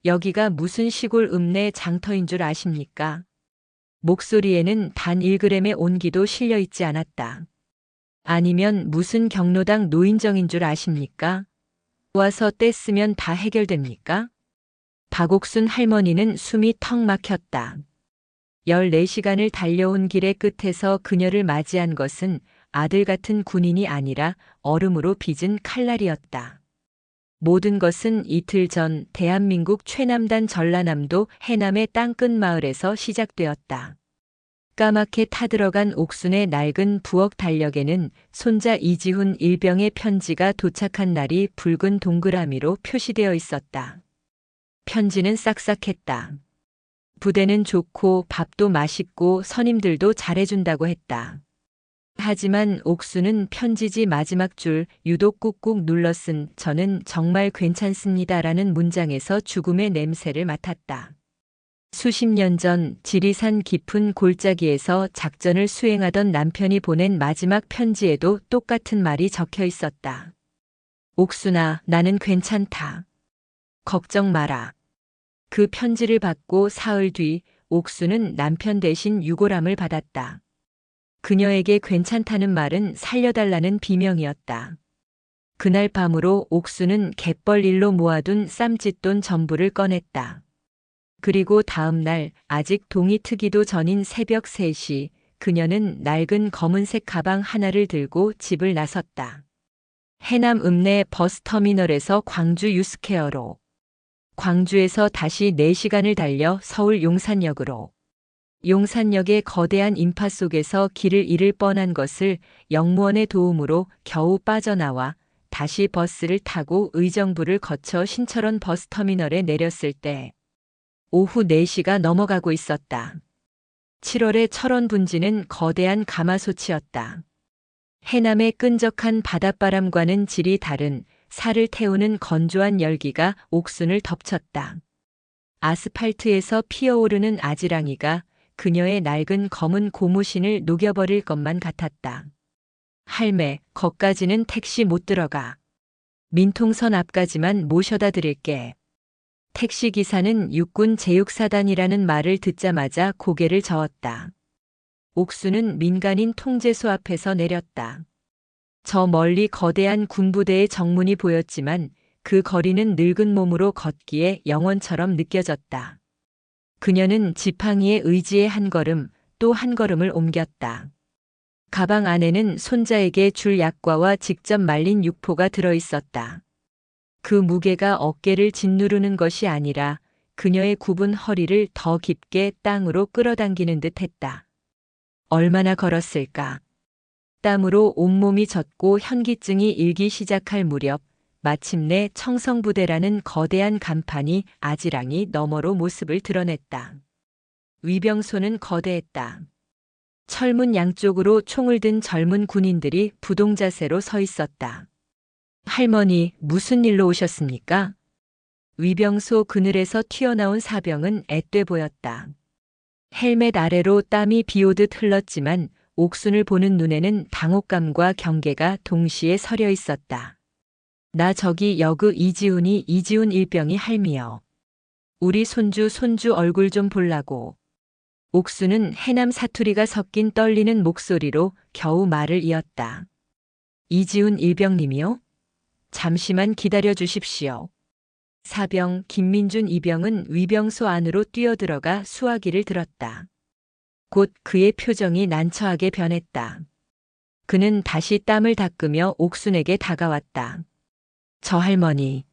여기가 무슨 시골 읍내 장터인 줄 아십니까? 목소리에는 단 1g의 온기도 실려 있지 않았다. 아니면 무슨 경로당 노인정인 줄 아십니까? 와서 떼쓰면 다 해결됩니까? 박옥순 할머니는 숨이 턱 막혔다. 14시간을 달려온 길의 끝에서 그녀를 맞이한 것은 아들 같은 군인이 아니라 얼음으로 빚은 칼날이었다. 모든 것은 이틀 전 대한민국 최남단 전라남도 해남의 땅끝 마을에서 시작되었다. 까맣게 타들어간 옥순의 낡은 부엌 달력에는 손자 이지훈 일병의 편지가 도착한 날이 붉은 동그라미로 표시되어 있었다. 편지는 싹싹했다. 부대는 좋고 밥도 맛있고 선임들도 잘해준다고 했다. 하지만 옥수는 편지지 마지막 줄 유독 꾹꾹 눌러 쓴 "저는 정말 괜찮습니다라는 문장에서 죽음의 냄새를 맡았다. 수십 년 전 지리산 깊은 골짜기에서 작전을 수행하던 남편이 보낸 마지막 편지에도 똑같은 말이 적혀 있었다. 옥순아, 나는 괜찮다. 걱정 마라. 그 편지를 받고 사흘 뒤 옥수는 남편 대신 유골함을 받았다. 그녀에게 괜찮다는 말은 살려달라는 비명이었다. 그날 밤으로 옥수는 갯벌 일로 모아둔 쌈짓돈 전부를 꺼냈다. 그리고 다음 날 아직 동이 트기도 전인 새벽 3시 그녀는 낡은 검은색 가방 하나를 들고 집을 나섰다. 해남 읍내 버스터미널에서 광주 유스케어로, 광주에서 다시 4시간을 달려 서울 용산역으로, 용산역의 거대한 인파 속에서 길을 잃을 뻔한 것을 영무원의 도움으로 겨우 빠져나와 다시 버스를 타고 의정부를 거쳐 신철원 버스터미널에 내렸을 때 오후 4시가 넘어가고 있었다. 7월의 철원 분지는 거대한 가마솥이었다. 해남의 끈적한 바닷바람과는 질이 다른 살을 태우는 건조한 열기가 옥순을 덮쳤다. 아스팔트에서 피어오르는 아지랑이가 그녀의 낡은 검은 고무신을 녹여버릴 것만 같았다. 할매, 거까지는 택시 못 들어가. 민통선 앞까지만 모셔다 드릴게. 택시기사는 육군 제육사단이라는 말을 듣자마자 고개를 저었다. 옥수는 민간인 통제소 앞에서 내렸다. 저 멀리 거대한 군부대의 정문이 보였지만 그 거리는 늙은 몸으로 걷기에 영원처럼 느껴졌다. 그녀는 지팡이의 의지에 한 걸음, 또 한 걸음을 옮겼다. 가방 안에는 손자에게 줄 약과와 직접 말린 육포가 들어 있었다. 그 무게가 어깨를 짓누르는 것이 아니라 그녀의 굽은 허리를 더 깊게 땅으로 끌어당기는 듯 했다. 얼마나 걸었을까? 땀으로 온몸이 젖고 현기증이 일기 시작할 무렵 마침내 청성부대라는 거대한 간판이 아지랑이 너머로 모습을 드러냈다. 위병소는 거대했다. 철문 양쪽으로 총을 든 젊은 군인들이 부동자세로 서 있었다. 할머니, 무슨 일로 오셨습니까? 위병소 그늘에서 튀어나온 사병은 앳돼 보였다. 헬멧 아래로 땀이 비오듯 흘렀지만 옥순을 보는 눈에는 당혹감과 경계가 동시에 서려 있었다. 나 저기 여그 이지훈 일병이 할미여. 우리 손주 얼굴 좀 볼라고. 옥수는 해남 사투리가 섞인 떨리는 목소리로 겨우 말을 이었다. 이지훈 일병님이요? 잠시만 기다려 주십시오. 사병 김민준 이병은 위병소 안으로 뛰어들어가 수화기를 들었다. 곧 그의 표정이 난처하게 변했다. 그는 다시 땀을 닦으며 옥순에게 다가왔다. 저 할머니,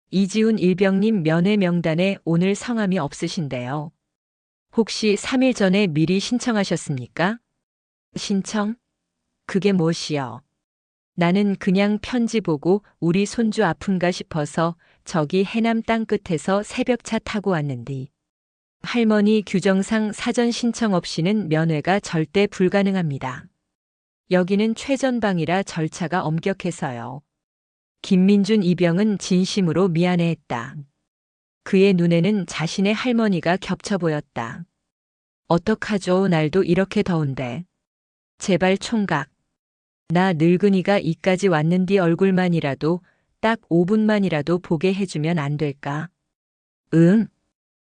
이지훈 일병님 면회 명단에 오늘 성함이 없으신데요. 혹시 3일 전에 미리 신청하셨습니까? 신청? 그게 무엇이요? 나는 그냥 편지 보고 우리 손주 아픈가 싶어서 저기 해남 땅끝에서 새벽차 타고 왔는디. 할머니 규정상 사전 신청 없이는 면회가 절대 불가능합니다. 여기는 최전방이라 절차가 엄격해서요. 김민준 이병은 진심으로 미안해했다. 그의 눈에는 자신의 할머니가 겹쳐 보였다. 어떡하죠, 날도 이렇게 더운데. 제발 총각. 나 늙은이가 이까지 왔는디 얼굴만이라도 딱 5분만이라도 보게 해주면 안 될까? 응.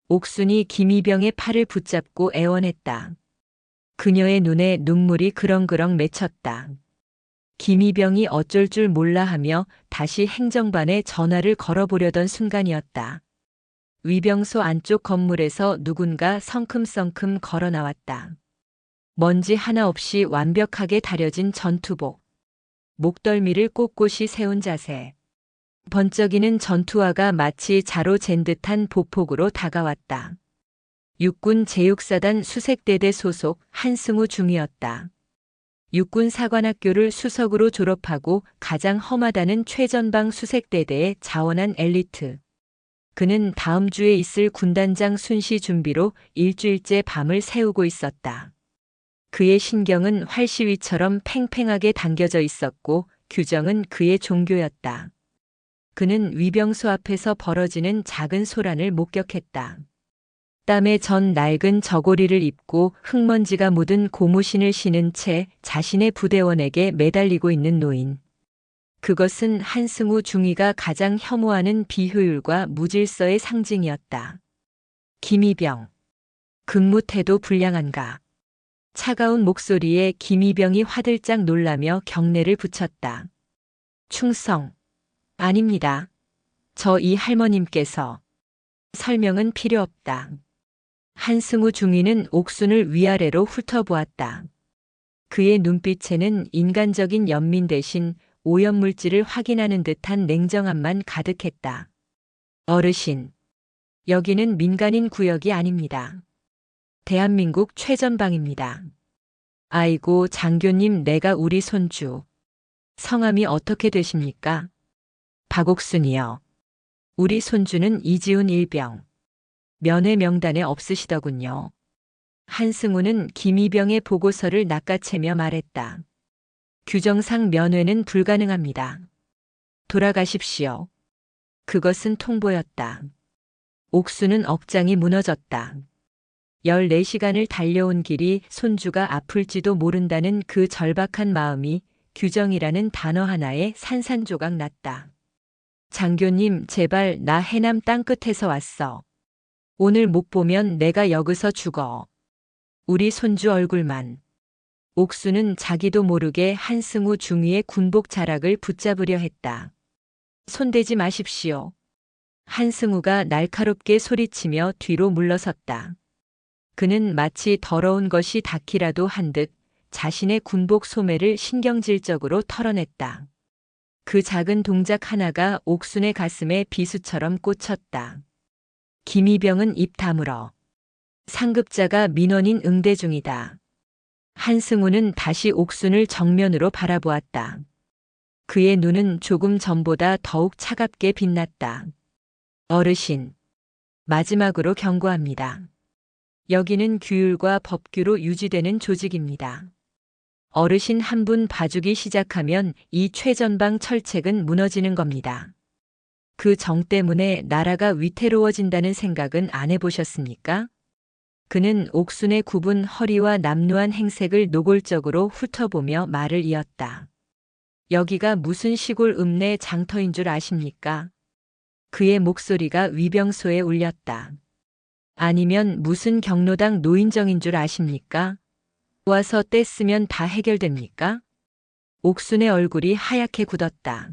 옥순이 김이병의 팔을 붙잡고 애원했다. 그녀의 눈에 눈물이 그렁그렁 맺혔다. 김이병이 어쩔 줄 몰라 하며 다시 행정반에 전화를 걸어보려던 순간이었다. 위병소 안쪽 건물에서 누군가 성큼성큼 걸어 나왔다. 먼지 하나 없이 완벽하게 다려진 전투복. 목덜미를 꼿꼿이 세운 자세. 번쩍이는 전투화가 마치 자로 잰 듯한 보폭으로 다가왔다. 육군 제6사단 수색대대 소속 한승우 중이었다. 육군 사관학교를 수석으로 졸업하고 가장 험하다는 최전방 수색대대에 자원한 엘리트. 그는 다음 주에 있을 군단장 순시 준비로 일주일째 밤을 새우고 있었다. 그의 신경은 활시위처럼 팽팽하게 당겨져 있었고 규정은 그의 종교였다. 그는 위병소 앞에서 벌어지는 작은 소란을 목격했다. 땀에 전 낡은 저고리를 입고 흙먼지가 묻은 고무신을 신은 채 자신의 부대원에게 매달리고 있는 노인. 그것은 한승우 중위가 가장 혐오하는 비효율과 무질서의 상징이었다. 김이병. 근무 태도 불량한가. 차가운 목소리에 김이병이 화들짝 놀라며 경례를 붙였다. 충성. 아닙니다. 저 이 할머님께서. 설명은 필요 없다. 한승우 중위는 옥순을 위아래로 훑어보았다. 그의 눈빛에는 인간적인 연민 대신 오염물질을 확인하는 듯한 냉정함만 가득했다. 어르신. 여기는 민간인 구역이 아닙니다. 대한민국 최전방입니다. 아이고 장교님 내가 우리 손주. 성함이 어떻게 되십니까? 박옥순이요. 우리 손주는 이지훈 일병. 면회 명단에 없으시더군요. 한승우는 김이병의 보고서를 낚아채며 말했다. 규정상 면회는 불가능합니다. 돌아가십시오. 그것은 통보였다. 옥수는 억장이 무너졌다. 14시간을 달려온 길이 손주가 아플지도 모른다는 그 절박한 마음이 규정이라는 단어 하나에 산산조각 났다. 장교님 제발 나 해남 땅끝에서 왔어. 오늘 못 보면 내가 여기서 죽어. 우리 손주 얼굴만. 옥수는 자기도 모르게 한승우 중위의 군복 자락을 붙잡으려 했다. 손대지 마십시오. 한승우가 날카롭게 소리치며 뒤로 물러섰다. 그는 마치 더러운 것이 닿기라도 한 듯 자신의 군복 소매를 신경질적으로 털어냈다. 그 작은 동작 하나가 옥순의 가슴에 비수처럼 꽂혔다. 김이병은 입 다물어. 상급자가 민원인 응대 중이다. 한승우는 다시 옥순을 정면으로 바라보았다. 그의 눈은 조금 전보다 더욱 차갑게 빛났다. 어르신. 마지막으로 경고합니다. 여기는 규율과 법규로 유지되는 조직입니다. 어르신 한 분 봐주기 시작하면 이 최전방 철책은 무너지는 겁니다. 그 정 때문에 나라가 위태로워진다는 생각은 안 해보셨습니까? 그는 옥순의 굽은 허리와 남루한 행색을 노골적으로 훑어보며 말을 이었다. 여기가 무슨 시골 읍내 장터인 줄 아십니까? 그의 목소리가 위병소에 울렸다. 아니면 무슨 경로당 노인정인 줄 아십니까? 와서 떼쓰면 다 해결됩니까? 옥순의 얼굴이 하얗게 굳었다.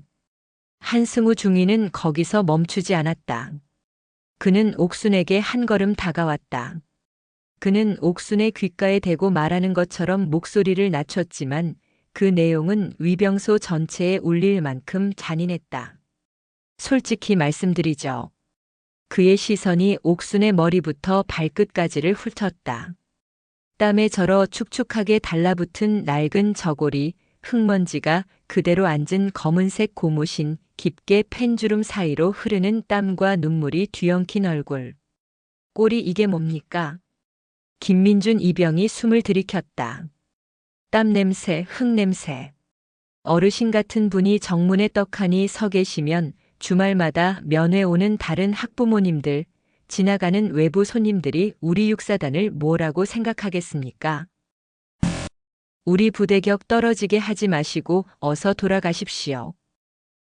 한승우 중위는 거기서 멈추지 않았다. 그는 옥순에게 한 걸음 다가왔다. 그는 옥순의 귓가에 대고 말하는 것처럼 목소리를 낮췄지만 그 내용은 위병소 전체에 울릴 만큼 잔인했다. 솔직히 말씀드리죠. 그의 시선이 옥순의 머리부터 발끝까지를 훑었다. 땀에 절어 축축하게 달라붙은 낡은 저고리, 흙먼지가 그대로 앉은 검은색 고무신, 깊게 팬주름 사이로 흐르는 땀과 눈물이 뒤엉킨 얼굴. 꼴이 이게 뭡니까? 김민준 이병이 숨을 들이켰다. 땀 냄새, 흙 냄새. 어르신 같은 분이 정문에 떡하니 서 계시면 주말마다 면회 오는 다른 학부모님들, 지나가는 외부 손님들이 우리 육사단을 뭐라고 생각하겠습니까? 우리 부대 격 떨어지게 하지 마시고 어서 돌아가십시오.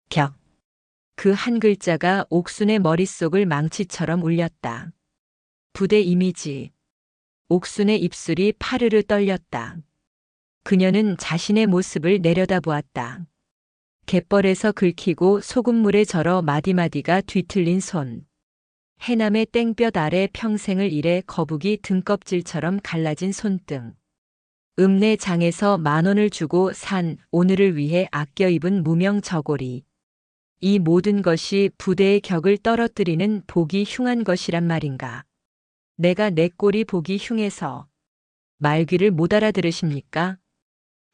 격. 그 한 글자가 옥순의 머릿속을 망치처럼 울렸다. 부대 이미지. 옥순의 입술이 파르르 떨렸다. 그녀는 자신의 모습을 내려다보았다. 갯벌에서 긁히고 소금물에 절어 마디마디가 뒤틀린 손. 해남의 땡볕 아래 평생을 일해 거북이 등껍질처럼 갈라진 손등. 읍내장에서 10,000원을 주고 산 오늘을 위해 아껴 입은 무명 저고리. 이 모든 것이 부대의 격을 떨어뜨리는 보기 흉한 것이란 말인가. 내가 내 꼴이 보기 흉해서 말귀를 못 알아들으십니까?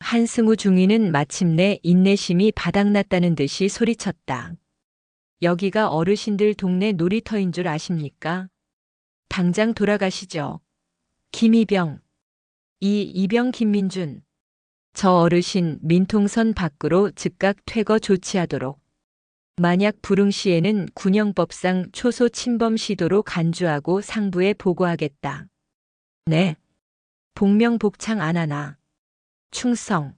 한승우 중위는 마침내 인내심이 바닥났다는 듯이 소리쳤다. 여기가 어르신들 동네 놀이터인 줄 아십니까? 당장 돌아가시죠. 김이병. 이병 김민준. 저 어르신 민통선 밖으로 즉각 퇴거 조치하도록. 만약 불응 시에는 군형법상 초소 침범 시도로 간주하고 상부에 보고하겠다. 네. 복명복창 안 하나. 충성.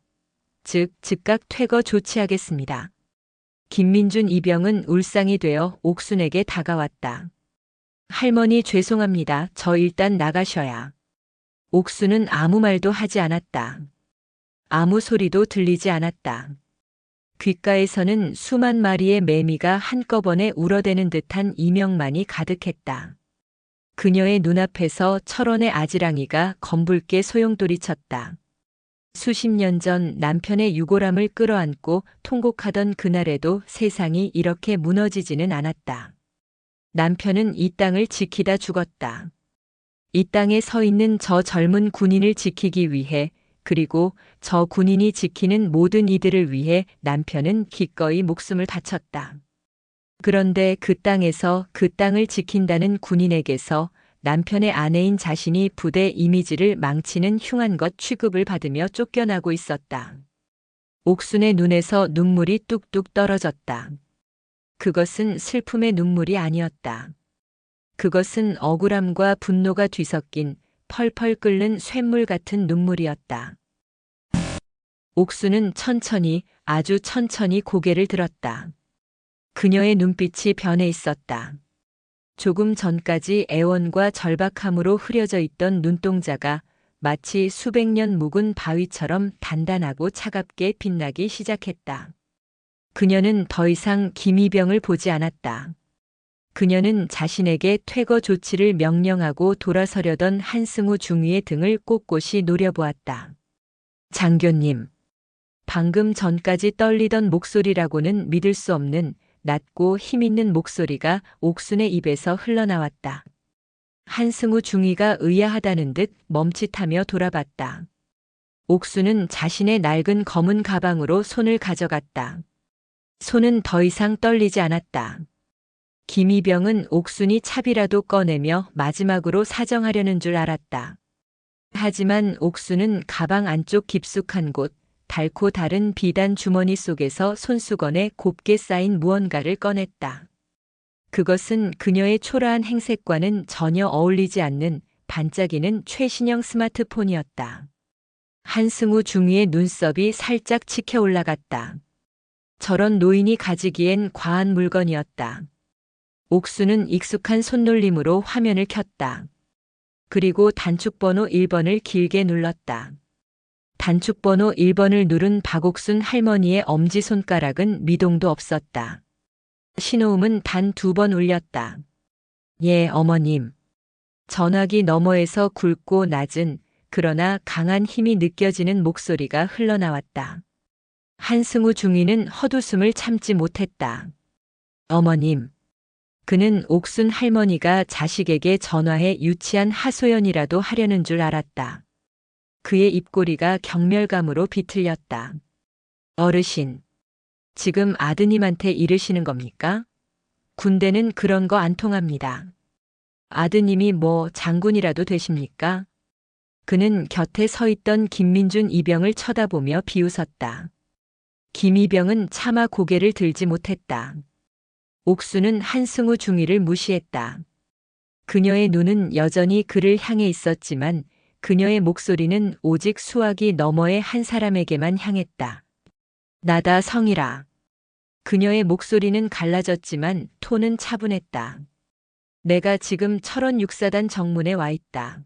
즉 즉각 퇴거 조치하겠습니다. 김민준 이병은 울상이 되어 옥순에게 다가왔다. 할머니 죄송합니다. 저 일단 나가셔야. 옥순은 아무 말도 하지 않았다. 아무 소리도 들리지 않았다. 귓가에서는 수만 마리의 매미가 한꺼번에 울어대는 듯한 이명만이 가득했다. 그녀의 눈앞에서 철원의 아지랑이가 검붉게 소용돌이쳤다. 수십 년 전 남편의 유골함을 끌어안고 통곡하던 그날에도 세상이 이렇게 무너지지는 않았다. 남편은 이 땅을 지키다 죽었다. 이 땅에 서 있는 저 젊은 군인을 지키기 위해, 그리고 저 군인이 지키는 모든 이들을 위해 남편은 기꺼이 목숨을 바쳤다. 그런데 그 땅에서 그 땅을 지킨다는 군인에게서 남편의 아내인 자신이 부대 이미지를 망치는 흉한 것 취급을 받으며 쫓겨나고 있었다. 옥순의 눈에서 눈물이 뚝뚝 떨어졌다. 그것은 슬픔의 눈물이 아니었다. 그것은 억울함과 분노가 뒤섞인 펄펄 끓는 쇳물 같은 눈물이었다. 옥수는 천천히, 아주 천천히 고개를 들었다. 그녀의 눈빛이 변해 있었다. 조금 전까지 애원과 절박함으로 흐려져 있던 눈동자가 마치 수백 년 묵은 바위처럼 단단하고 차갑게 빛나기 시작했다. 그녀는 더 이상 김이병을 보지 않았다. 그녀는 자신에게 퇴거 조치를 명령하고 돌아서려던 한승우 중위의 등을 꼿꼿이 노려보았다. 장교님. 방금 전까지 떨리던 목소리라고는 믿을 수 없는 낮고 힘있는 목소리가 옥순의 입에서 흘러나왔다. 한승우 중위가 의아하다는 듯 멈칫하며 돌아봤다. 옥순은 자신의 낡은 검은 가방으로 손을 가져갔다. 손은 더 이상 떨리지 않았다. 김이병은 옥순이 차비라도 꺼내며 마지막으로 사정하려는 줄 알았다. 하지만 옥순은 가방 안쪽 깊숙한 곳, 닳고 다른 비단 주머니 속에서 손수건에 곱게 쌓인 무언가를 꺼냈다. 그것은 그녀의 초라한 행색과는 전혀 어울리지 않는 반짝이는 최신형 스마트폰이었다. 한승우 중위의 눈썹이 살짝 치켜 올라갔다. 저런 노인이 가지기엔 과한 물건이었다. 옥수는 익숙한 손놀림으로 화면을 켰다. 그리고 단축번호 1번을 길게 눌렀다. 단축번호 1번을 누른 박옥순 할머니의 엄지손가락은 미동도 없었다. 신호음은 단 2번 울렸다. 예, 어머님. 전화기 너머에서 굵고 낮은 그러나 강한 힘이 느껴지는 목소리가 흘러나왔다. 한승우 중위는 헛웃음을 참지 못했다. 어머님. 그는 옥순 할머니가 자식에게 전화해 유치한 하소연이라도 하려는 줄 알았다. 그의 입꼬리가 경멸감으로 비틀렸다. 어르신, 지금 아드님한테 이르시는 겁니까? 군대는 그런 거 안 통합니다. 아드님이 뭐 장군이라도 되십니까? 그는 곁에 서 있던 김민준 이병을 쳐다보며 비웃었다. 김이병은 차마 고개를 들지 못했다. 옥수는 한승우 중위를 무시했다. 그녀의 눈은 여전히 그를 향해 있었지만 그녀의 목소리는 오직 수화기 너머의 한 사람에게만 향했다. 나다 성이라. 그녀의 목소리는 갈라졌지만 톤은 차분했다. 내가 지금 철원 육사단 정문에 와 있다.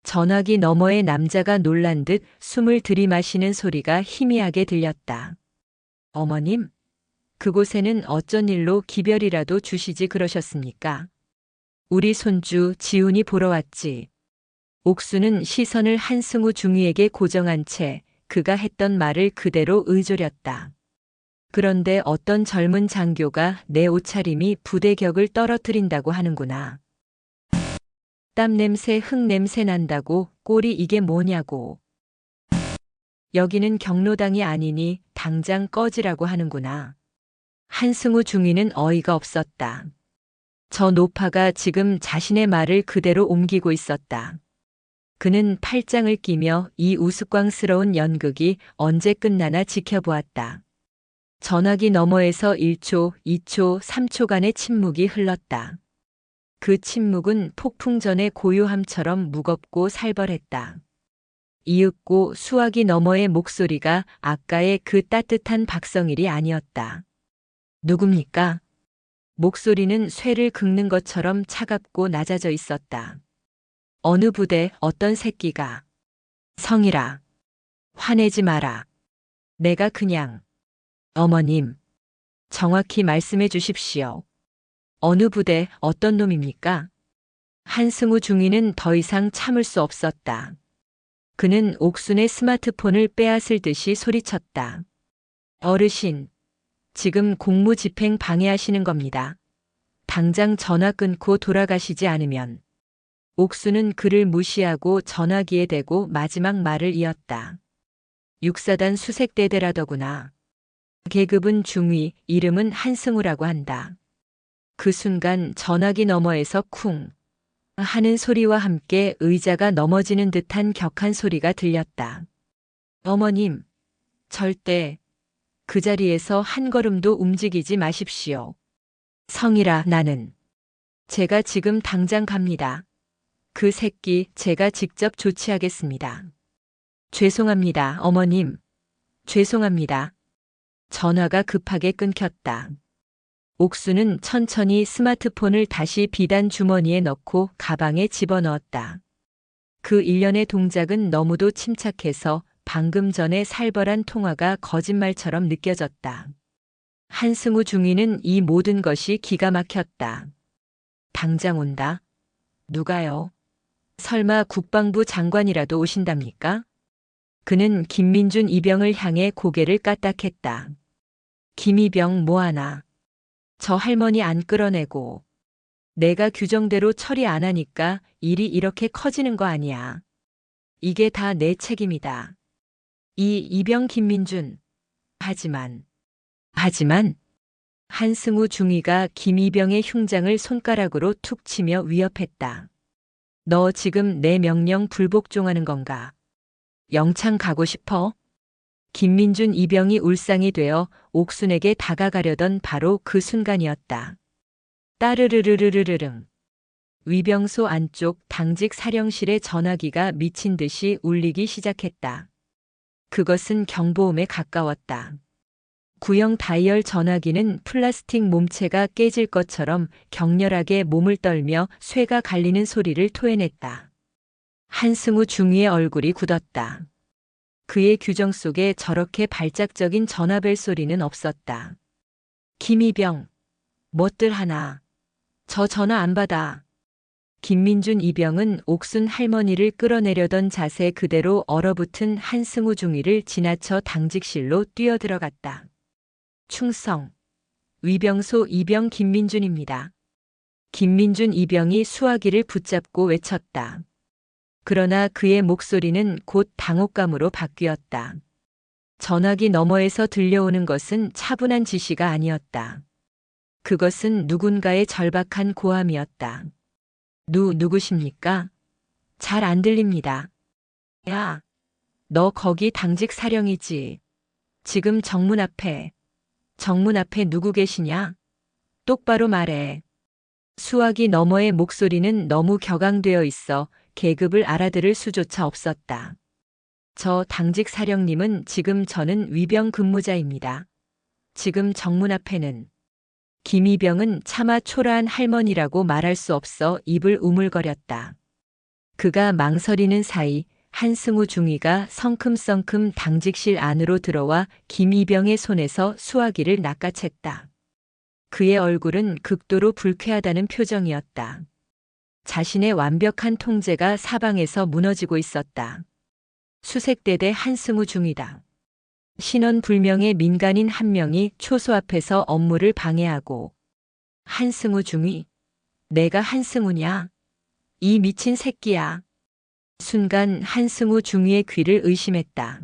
전화기 너머의 남자가 놀란 듯 숨을 들이마시는 소리가 희미하게 들렸다. 어머님, 그곳에는 어쩐 일로 기별이라도 주시지 그러셨습니까? 우리 손주 지훈이 보러 왔지. 옥수는 시선을 한승우 중위에게 고정한 채 그가 했던 말을 그대로 의조렸다. 그런데 어떤 젊은 장교가 내 옷차림이 부대격을 떨어뜨린다고 하는구나. 땀 냄새, 흙 냄새 난다고 꼴이 이게 뭐냐고. 여기는 경로당이 아니니 당장 꺼지라고 하는구나. 한승우 중위는 어이가 없었다. 저 노파가 지금 자신의 말을 그대로 옮기고 있었다. 그는 팔짱을 끼며 이 우스꽝스러운 연극이 언제 끝나나 지켜보았다. 전화기 너머에서 1초, 2초, 3초간의 침묵이 흘렀다. 그 침묵은 폭풍 전의 고요함처럼 무겁고 살벌했다. 이윽고 수화기 너머의 목소리가 아까의 그 따뜻한 박성일이 아니었다. 누굽니까? 목소리는 쇠를 긁는 것처럼 차갑고 낮아져 있었다. 어느 부대 어떤 새끼가. 성일아. 화내지 마라. 내가 그냥. 어머님. 정확히 말씀해 주십시오. 어느 부대 어떤 놈입니까? 한승우 중위는 더 이상 참을 수 없었다. 그는 옥순의 스마트폰을 빼앗을 듯이 소리쳤다. 어르신. 지금 공무집행 방해하시는 겁니다. 당장 전화 끊고 돌아가시지 않으면. 옥수는 그를 무시하고 전화기에 대고 마지막 말을 이었다. 육사단 수색대대라더구나. 계급은 중위, 이름은 한승우라고 한다. 그 순간 전화기 너머에서 쿵 하는 소리와 함께 의자가 넘어지는 듯한 격한 소리가 들렸다. 어머님, 절대 그 자리에서 한 걸음도 움직이지 마십시오. 성이라 나는. 제가 지금 당장 갑니다. 그 새끼 제가 직접 조치하겠습니다. 죄송합니다, 어머님. 죄송합니다. 전화가 급하게 끊겼다. 옥수는 천천히 스마트폰을 다시 비단 주머니에 넣고 가방에 집어넣었다. 그 일련의 동작은 너무도 침착해서 방금 전의 살벌한 통화가 거짓말처럼 느껴졌다. 한승우 중위는 이 모든 것이 기가 막혔다. 당장 온다? 누가요? 설마 국방부 장관이라도 오신답니까? 그는 김민준 이병을 향해 고개를 까딱했다. 김이병 뭐하나? 저 할머니 안 끌어내고. 내가 규정대로 처리 안 하니까 일이 이렇게 커지는 거 아니야. 이게 다 내 책임이다. 이 이병 김민준. 하지만 한승우 중위가 김이병의 흉장을 손가락으로 툭 치며 위협했다. 너 지금 내 명령 불복종하는 건가? 영창 가고 싶어? 김민준 이병이 울상이 되어 옥순에게 다가가려던 바로 그 순간이었다. 따르르르르르릉. 위병소 안쪽 당직 사령실의 전화기가 미친 듯이 울리기 시작했다. 그것은 경보음에 가까웠다. 구형 다이얼 전화기는 플라스틱 몸체가 깨질 것처럼 격렬하게 몸을 떨며 쇠가 갈리는 소리를 토해냈다. 한승우 중위의 얼굴이 굳었다. 그의 규정 속에 저렇게 발작적인 전화벨 소리는 없었다. 김이병, 뭣들 하나. 저 전화 안 받아. 김민준 이병은 옥순 할머니를 끌어내려던 자세 그대로 얼어붙은 한승우 중위를 지나쳐 당직실로 뛰어들어갔다. 충성. 위병소 이병 김민준입니다. 김민준 이병이 수화기를 붙잡고 외쳤다. 그러나 그의 목소리는 곧 당혹감으로 바뀌었다. 전화기 너머에서 들려오는 것은 차분한 지시가 아니었다. 그것은 누군가의 절박한 고함이었다. 누구십니까? 잘 안 들립니다. 야, 너 거기 당직 사령이지. 지금 정문 앞에 누구 계시냐? 똑바로 말해. 수화기 너머의 목소리는 너무 격앙되어 있어 계급을 알아들을 수조차 없었다. 저 당직 사령님은 지금 저는 위병 근무자입니다. 지금 정문 앞에는 김이병은 차마 초라한 할머니라고 말할 수 없어 입을 우물거렸다. 그가 망설이는 사이 한승우 중위가 성큼성큼 당직실 안으로 들어와 김이병의 손에서 수화기를 낚아챘다. 그의 얼굴은 극도로 불쾌하다는 표정이었다. 자신의 완벽한 통제가 사방에서 무너지고 있었다. 수색대대 한승우 중위다. 신원불명의 민간인 한 명이 초소 앞에서 업무를 방해하고 한승우 중위, 내가 한승우냐? 이 미친 새끼야. 순간 한승우 중위의 귀를 의심했다.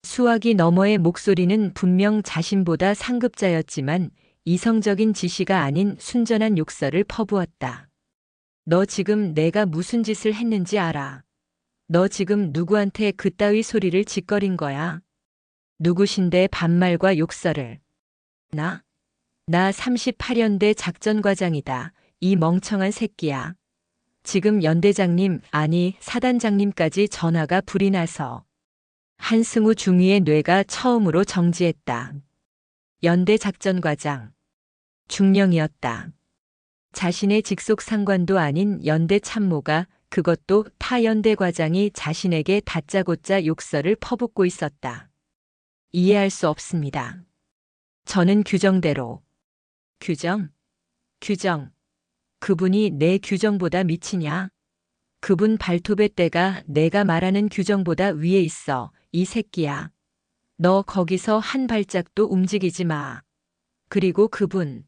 수화기 너머의 목소리는 분명 자신보다 상급자였지만 이성적인 지시가 아닌 순전한 욕설을 퍼부었다. 너 지금 내가 무슨 짓을 했는지 알아? 너 지금 누구한테 그따위 소리를 짓거린 거야? 누구신데 반말과 욕설을. 나 38연대 작전과장이다. 이 멍청한 새끼야. 지금 연대장님, 아니 사단장님까지 전화가 불이 나서. 한승우 중위의 뇌가 처음으로 정지했다. 연대 작전과장. 중령이었다. 자신의 직속 상관도 아닌 연대 참모가, 그것도 타 연대 과장이 자신에게 다짜고짜 욕설을 퍼붓고 있었다. 이해할 수 없습니다. 저는 규정대로. 규정? 그분이 내 규정보다 미치냐? 그분 발톱의 때가 내가 말하는 규정보다 위에 있어, 이 새끼야. 너 거기서 한 발짝도 움직이지 마. 그리고 그분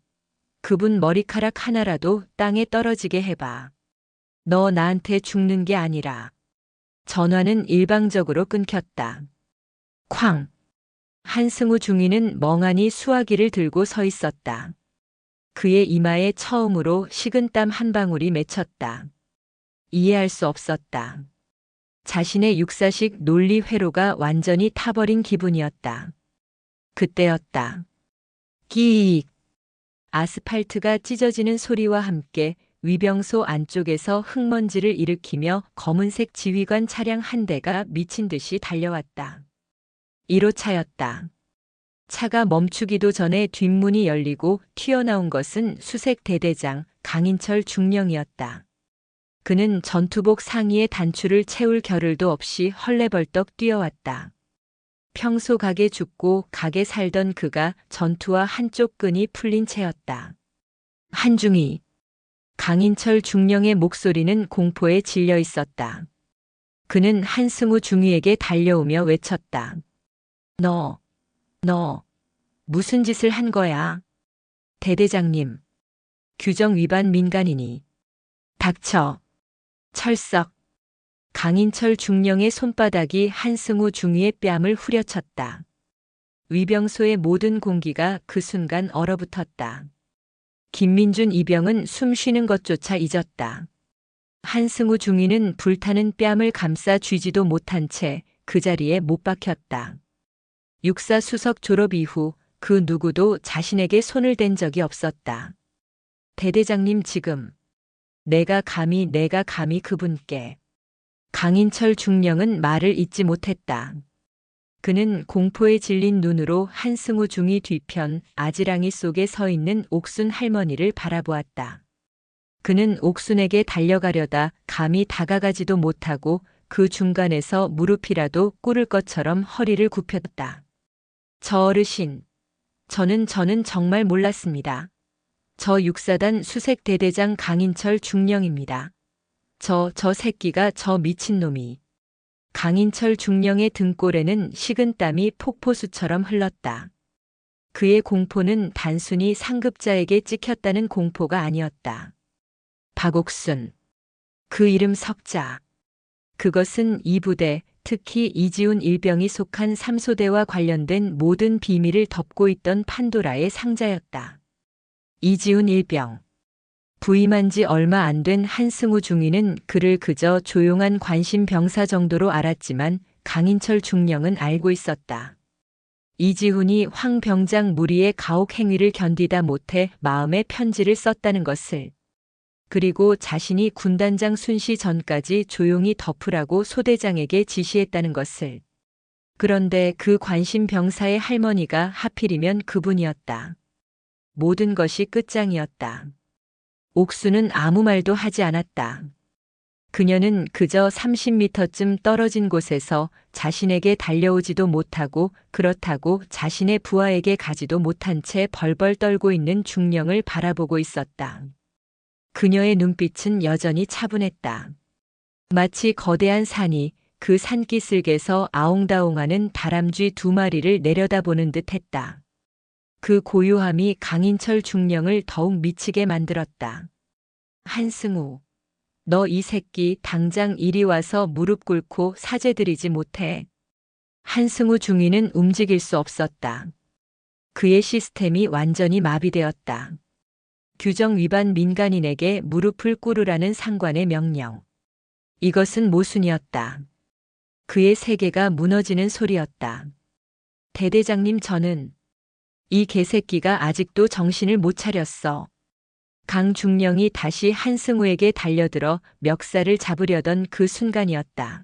머리카락 하나라도 땅에 떨어지게 해봐. 너 나한테 죽는 게 아니라. 전화는 일방적으로 끊겼다. 쾅! 한승우 중위는 멍하니 수화기를 들고 서 있었다. 그의 이마에 처음으로 식은땀 한 방울이 맺혔다. 이해할 수 없었다. 자신의 육사식 논리 회로가 완전히 타버린 기분이었다. 그때였다. 끼익! 아스팔트가 찢어지는 소리와 함께 위병소 안쪽에서 흙먼지를 일으키며 검은색 지휘관 차량 한 대가 미친 듯이 달려왔다. 1호차였다. 차가 멈추기도 전에 뒷문이 열리고 튀어나온 것은 수색 대대장 강인철 중령이었다. 그는 전투복 상의에 단추를 채울 겨를도 없이 헐레벌떡 뛰어왔다. 평소 각에 죽고 각에 살던 그가 전투와 한쪽 끈이 풀린 채였다. 한중이. 강인철 중령의 목소리는 공포에 질려 있었다. 그는 한승우 중위에게 달려오며 외쳤다. 너 무슨 짓을 한 거야? 대대장님. 규정 위반 민간인이. 닥쳐. 철썩. 강인철 중령의 손바닥이 한승우 중위의 뺨을 후려쳤다. 위병소의 모든 공기가 그 순간 얼어붙었다. 김민준 이병은 숨 쉬는 것조차 잊었다. 한승우 중위는 불타는 뺨을 감싸 쥐지도 못한 채 그 자리에 못 박혔다. 육사 수석 졸업 이후 그 누구도 자신에게 손을 댄 적이 없었다. 대대장님, 지금 내가 감히 그분께. 강인철 중령은 말을 잇지 못했다. 그는 공포에 질린 눈으로 한승우 중위 뒤편 아지랑이 속에 서 있는 옥순 할머니를 바라보았다. 그는 옥순에게 달려가려다 감히 다가가지도 못하고 그 중간에서 무릎이라도 꿇을 것처럼 허리를 굽혔다. 저 어르신, 저는 정말 몰랐습니다. 저 육사단 수색 대대장 강인철 중령입니다. 저 새끼가 저 미친놈이. 강인철 중령의 등골에는 식은땀이 폭포수처럼 흘렀다. 그의 공포는 단순히 상급자에게 찍혔다는 공포가 아니었다. 박옥순. 그 이름 석자. 그것은 이 부대, 특히 이지훈 일병이 속한 3소대와 관련된 모든 비밀을 덮고 있던 판도라의 상자였다. 이지훈 일병. 부임한 지 얼마 안 된 한승우 중위는 그를 그저 조용한 관심 병사 정도로 알았지만 강인철 중령은 알고 있었다. 이지훈이 황 병장 무리의 가혹 행위를 견디다 못해 마음의 편지를 썼다는 것을, 그리고 자신이 군단장 순시 전까지 조용히 덮으라고 소대장에게 지시했다는 것을. 그런데 그 관심병사의 할머니가 하필이면 그분이었다. 모든 것이 끝장이었다. 옥수는 아무 말도 하지 않았다. 그녀는 그저 30m쯤 떨어진 곳에서 자신에게 달려오지도 못하고 그렇다고 자신의 부하에게 가지도 못한 채 벌벌 떨고 있는 중령을 바라보고 있었다. 그녀의 눈빛은 여전히 차분했다. 마치 거대한 산이 그 산기슭에서 아웅다웅하는 다람쥐 두 마리를 내려다보는 듯 했다. 그 고요함이 강인철 중령을 더욱 미치게 만들었다. 한승우, 너 이 새끼 당장 이리 와서 무릎 꿇고 사죄드리지 못해. 한승우 중위는 움직일 수 없었다. 그의 시스템이 완전히 마비되었다. 규정 위반 민간인에게 무릎을 꿇으라는 상관의 명령. 이것은 모순이었다. 그의 세계가 무너지는 소리였다. 대대장님, 저는 이 개새끼가 아직도 정신을 못 차렸어. 강중령이 다시 한승우에게 달려들어 멱살을 잡으려던 그 순간이었다.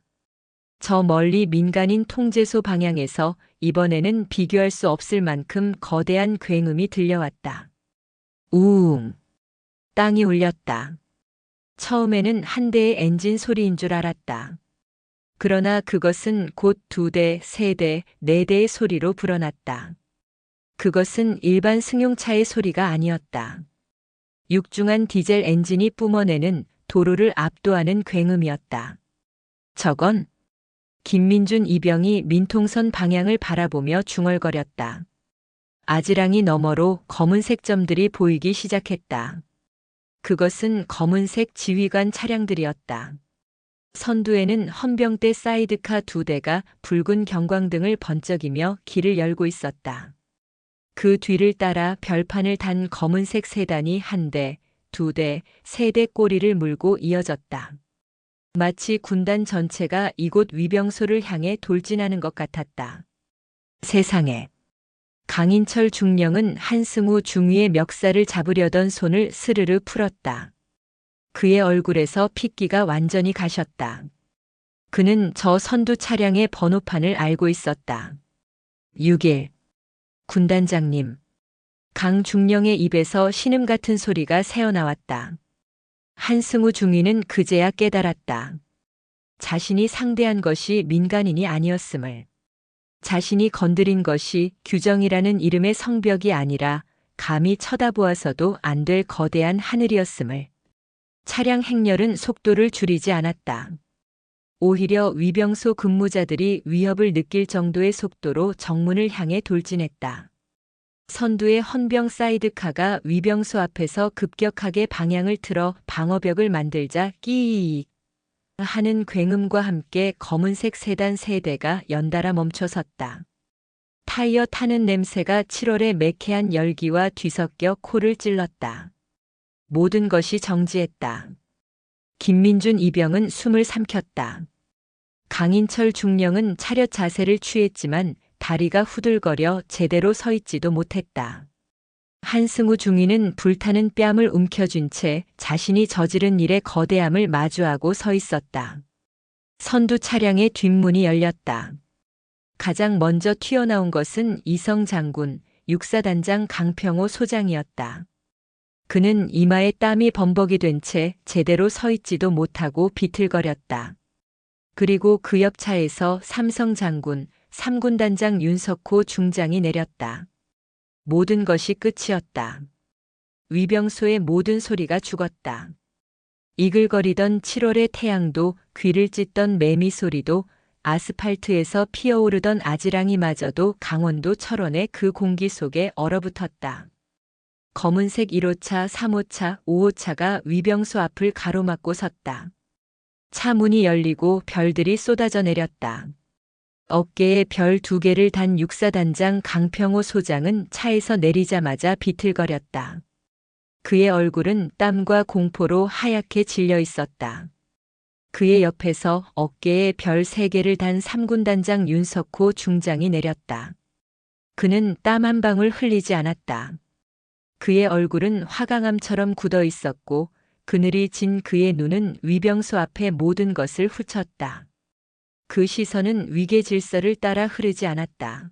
저 멀리 민간인 통제소 방향에서 이번에는 비교할 수 없을 만큼 거대한 굉음이 들려왔다. 우웅. 땅이 울렸다. 처음에는 한 대의 엔진 소리인 줄 알았다. 그러나 그것은 곧 2대, 3대, 4대의 소리로 불어났다. 그것은 일반 승용차의 소리가 아니었다. 육중한 디젤 엔진이 뿜어내는 도로를 압도하는 굉음이었다. 저건 김민준 이병이 민통선 방향을 바라보며 중얼거렸다. 아지랑이 너머로 검은색 점들이 보이기 시작했다. 그것은 검은색 지휘관 차량들이었다. 선두에는 헌병대 사이드카 2대가 붉은 경광등을 번쩍이며 길을 열고 있었다. 그 뒤를 따라 별판을 단 검은색 세단이 1대, 2대, 3대 꼬리를 물고 이어졌다. 마치 군단 전체가 이곳 위병소를 향해 돌진하는 것 같았다. 세상에. 강인철 중령은 한승우 중위의 멱살을 잡으려던 손을 스르르 풀었다. 그의 얼굴에서 핏기가 완전히 가셨다. 그는 저 선두 차량의 번호판을 알고 있었다. 6일. 군단장님. 강중령의 입에서 신음 같은 소리가 새어나왔다. 한승우 중위는 그제야 깨달았다. 자신이 상대한 것이 민간인이 아니었음을. 자신이 건드린 것이 규정이라는 이름의 성벽이 아니라 감히 쳐다보아서도 안 될 거대한 하늘이었음을. 차량 행렬은 속도를 줄이지 않았다. 오히려 위병소 근무자들이 위협을 느낄 정도의 속도로 정문을 향해 돌진했다. 선두의 헌병 사이드카가 위병소 앞에서 급격하게 방향을 틀어 방어벽을 만들자 끼익 하는 굉음과 함께 검은색 세단 3대가 연달아 멈춰섰다. 타이어 타는 냄새가 7월의 매캐한 열기와 뒤섞여 코를 찔렀다. 모든 것이 정지했다. 김민준 이병은 숨을 삼켰다. 강인철 중령은 차렷 자세를 취했지만 다리가 후들거려 제대로 서 있지도 못했다. 한승우 중위는 불타는 뺨을 움켜쥔 채 자신이 저지른 일의 거대함을 마주하고 서 있었다. 선두 차량의 뒷문이 열렸다. 가장 먼저 튀어나온 것은 이성 장군, 육사단장 강평호 소장이었다. 그는 이마에 땀이 범벅이 된 채 제대로 서 있지도 못하고 비틀거렸다. 그리고 그 옆 차에서 삼성 장군, 3군 단장 윤석호 중장이 내렸다. 모든 것이 끝이었다. 위병소의 모든 소리가 죽었다. 이글거리던 7월의 태양도, 귀를 찢던 매미 소리도, 아스팔트에서 피어오르던 아지랑이마저도 강원도 철원의 그 공기 속에 얼어붙었다. 검은색 1호차, 3호차, 5호차가 위병소 앞을 가로막고 섰다. 차 문이 열리고 별들이 쏟아져 내렸다. 어깨에 별 2개를 단 육사단장 강평호 소장은 차에서 내리자마자 비틀거렸다. 그의 얼굴은 땀과 공포로 하얗게 질려 있었다. 그의 옆에서 어깨에 별 3개를 단 3군 단장 윤석호 중장이 내렸다. 그는 땀 한 방울 흘리지 않았다. 그의 얼굴은 화강암처럼 굳어 있었고 그늘이 진 그의 눈은 위병소 앞의 모든 것을 훑었다. 그 시선은 위계 질서를 따라 흐르지 않았다.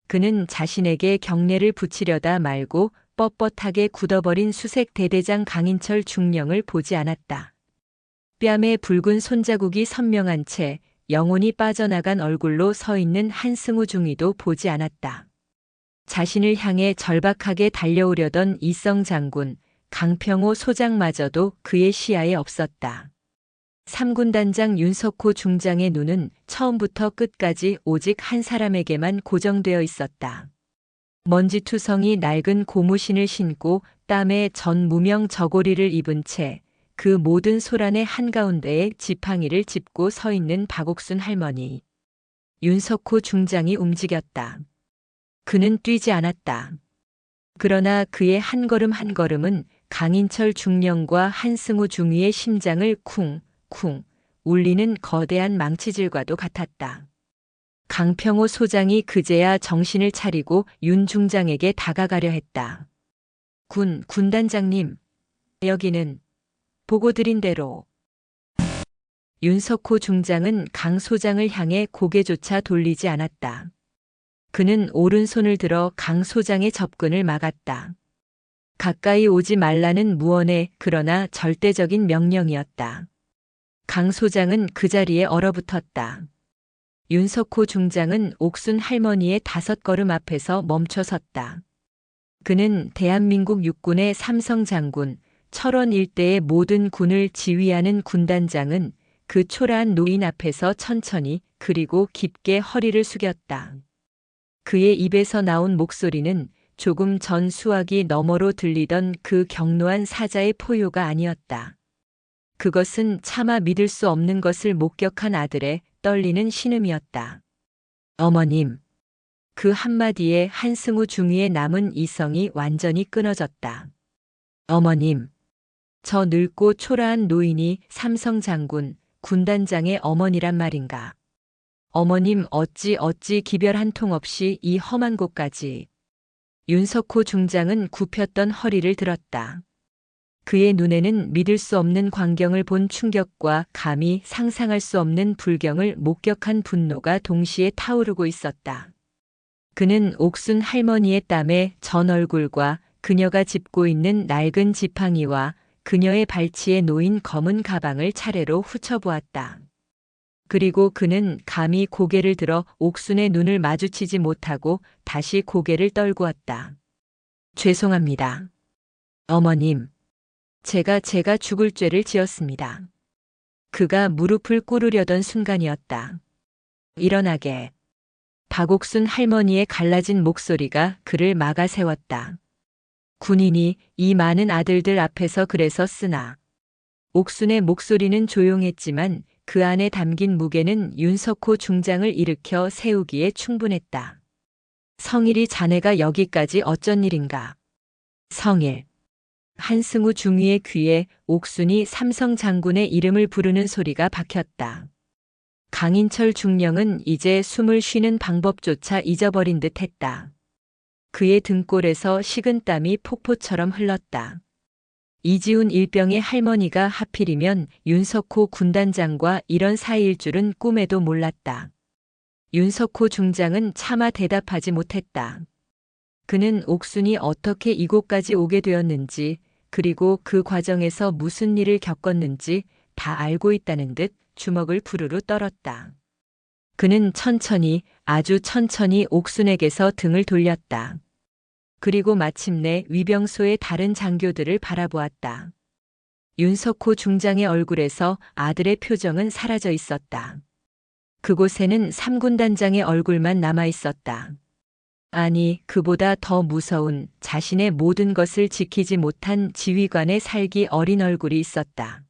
그는 자신에게 경례를 붙이려다 말고 뻣뻣하게 굳어버린 수색 대대장 강인철 중령을 보지 않았다. 뺨에 붉은 손자국이 선명한 채 영혼이 빠져나간 얼굴로 서 있는 한승우 중위도 보지 않았다. 자신을 향해 절박하게 달려오려던 이성 장군, 강평호 소장마저도 그의 시야에 없었다. 3군단장 윤석호 중장의 눈은 처음부터 끝까지 오직 한 사람에게만 고정되어 있었다. 먼지투성이 낡은 고무신을 신고 땀에 전 무명 저고리를 입은 채 그 모든 소란의 한가운데에 지팡이를 짚고 서 있는 박옥순 할머니. 윤석호 중장이 움직였다. 그는 뛰지 않았다. 그러나 그의 한 걸음 한 걸음은 강인철 중령과 한승우 중위의 심장을 쿵쿵 울리는 거대한 망치질과도 같았다. 강평호 소장이 그제야 정신을 차리고 윤 중장에게 다가가려 했다. 군단장님, 여기는 보고 드린 대로. 윤석호 중장은 강 소장을 향해 고개조차 돌리지 않았다. 그는 오른손을 들어 강 소장의 접근을 막았다. 가까이 오지 말라는 무언의 그러나 절대적인 명령이었다. 강 소장은 그 자리에 얼어붙었다. 윤석호 중장은 옥순 할머니의 5걸음 앞에서 멈춰섰다. 그는 대한민국 육군의 삼성 장군, 철원 일대의 모든 군을 지휘하는 군단장은 그 초라한 노인 앞에서 천천히 그리고 깊게 허리를 숙였다. 그의 입에서 나온 목소리는 조금 전 수화기 너머로 들리던 그 경노한 사자의 포효가 아니었다. 그것은 차마 믿을 수 없는 것을 목격한 아들의 떨리는 신음이었다. 어머님. 그 한마디에 한승우 중위의 남은 이성이 완전히 끊어졌다. 어머님. 저 늙고 초라한 노인이 삼성 장군, 군단장의 어머니란 말인가. 어머님 어찌 기별 한 통 없이 이 험한 곳까지. 윤석호 중장은 굽혔던 허리를 들었다. 그의 눈에는 믿을 수 없는 광경을 본 충격과 감히 상상할 수 없는 불경을 목격한 분노가 동시에 타오르고 있었다. 그는 옥순 할머니의 땀에 전 얼굴과 그녀가 짚고 있는 낡은 지팡이와 그녀의 발치에 놓인 검은 가방을 차례로 훑어보았다. 그리고 그는 감히 고개를 들어 옥순의 눈을 마주치지 못하고 다시 고개를 떨구었다. 죄송합니다. 어머님. 제가 죽을 죄를 지었습니다. 그가 무릎을 꿇으려던 순간이었다. 일어나게. 박옥순 할머니의 갈라진 목소리가 그를 막아세웠다. 군인이 이 많은 아들들 앞에서 그래서 쓰나. 옥순의 목소리는 조용했지만 그 안에 담긴 무게는 윤석호 중장을 일으켜 세우기에 충분했다. 성일이 자네가 여기까지 어쩐 일인가. 성일. 한승우 중위의 귀에 옥순이 삼성 장군의 이름을 부르는 소리가 박혔다. 강인철 중령은 이제 숨을 쉬는 방법조차 잊어버린 듯 했다. 그의 등골에서 식은땀이 폭포처럼 흘렀다. 이지훈 일병의 할머니가 하필이면 윤석호 군단장과 이런 사이일 줄은 꿈에도 몰랐다. 윤석호 중장은 차마 대답하지 못했다. 그는 옥순이 어떻게 이곳까지 오게 되었는지 그리고 그 과정에서 무슨 일을 겪었는지 다 알고 있다는 듯 주먹을 부르르 떨었다. 그는 천천히 아주 천천히 옥순에게서 등을 돌렸다. 그리고 마침내 위병소의 다른 장교들을 바라보았다. 윤석호 중장의 얼굴에서 아들의 표정은 사라져 있었다. 그곳에는 3군단장의 얼굴만 남아 있었다. 아니, 그보다 더 무서운 자신의 모든 것을 지키지 못한 지휘관의 살기 어린 얼굴이 있었다.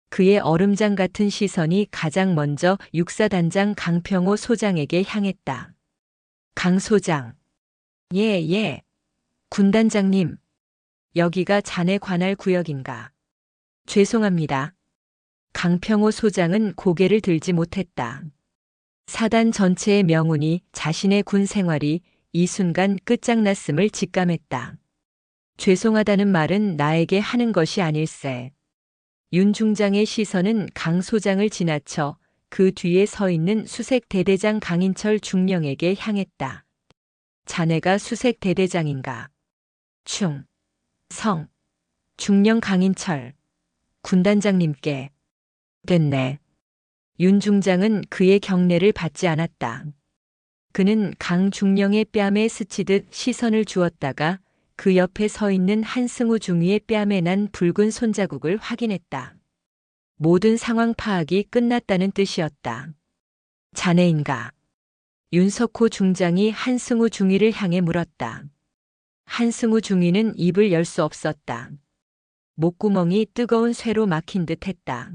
그의 얼음장 같은 시선이 가장 먼저 육사단장 강평호 소장에게 향했다. 강 소장. 예. 군단장님. 여기가 자네 관할 구역인가. 죄송합니다. 강평호 소장은 고개를 들지 못했다. 사단 전체의 명운이 자신의 군 생활이 이 순간 끝장났음을 직감했다. 죄송하다는 말은 나에게 하는 것이 아닐세. 윤 중장의 시선은 강 소장을 지나쳐 그 뒤에 서 있는 수색 대대장 강인철 중령에게 향했다. 자네가 수색 대대장인가? 충, 성, 중령 강인철, 군단장님께. 됐네. 윤 중장은 그의 경례를 받지 않았다. 그는 강 중령의 뺨에 스치듯 시선을 주었다가 그 옆에 서 있는 한승우 중위의 뺨에 난 붉은 손자국을 확인했다. 모든 상황 파악이 끝났다는 뜻이었다. 자네인가? 윤석호 중장이 한승우 중위를 향해 물었다. 한승우 중위는 입을 열 수 없었다. 목구멍이 뜨거운 쇠로 막힌 듯 했다.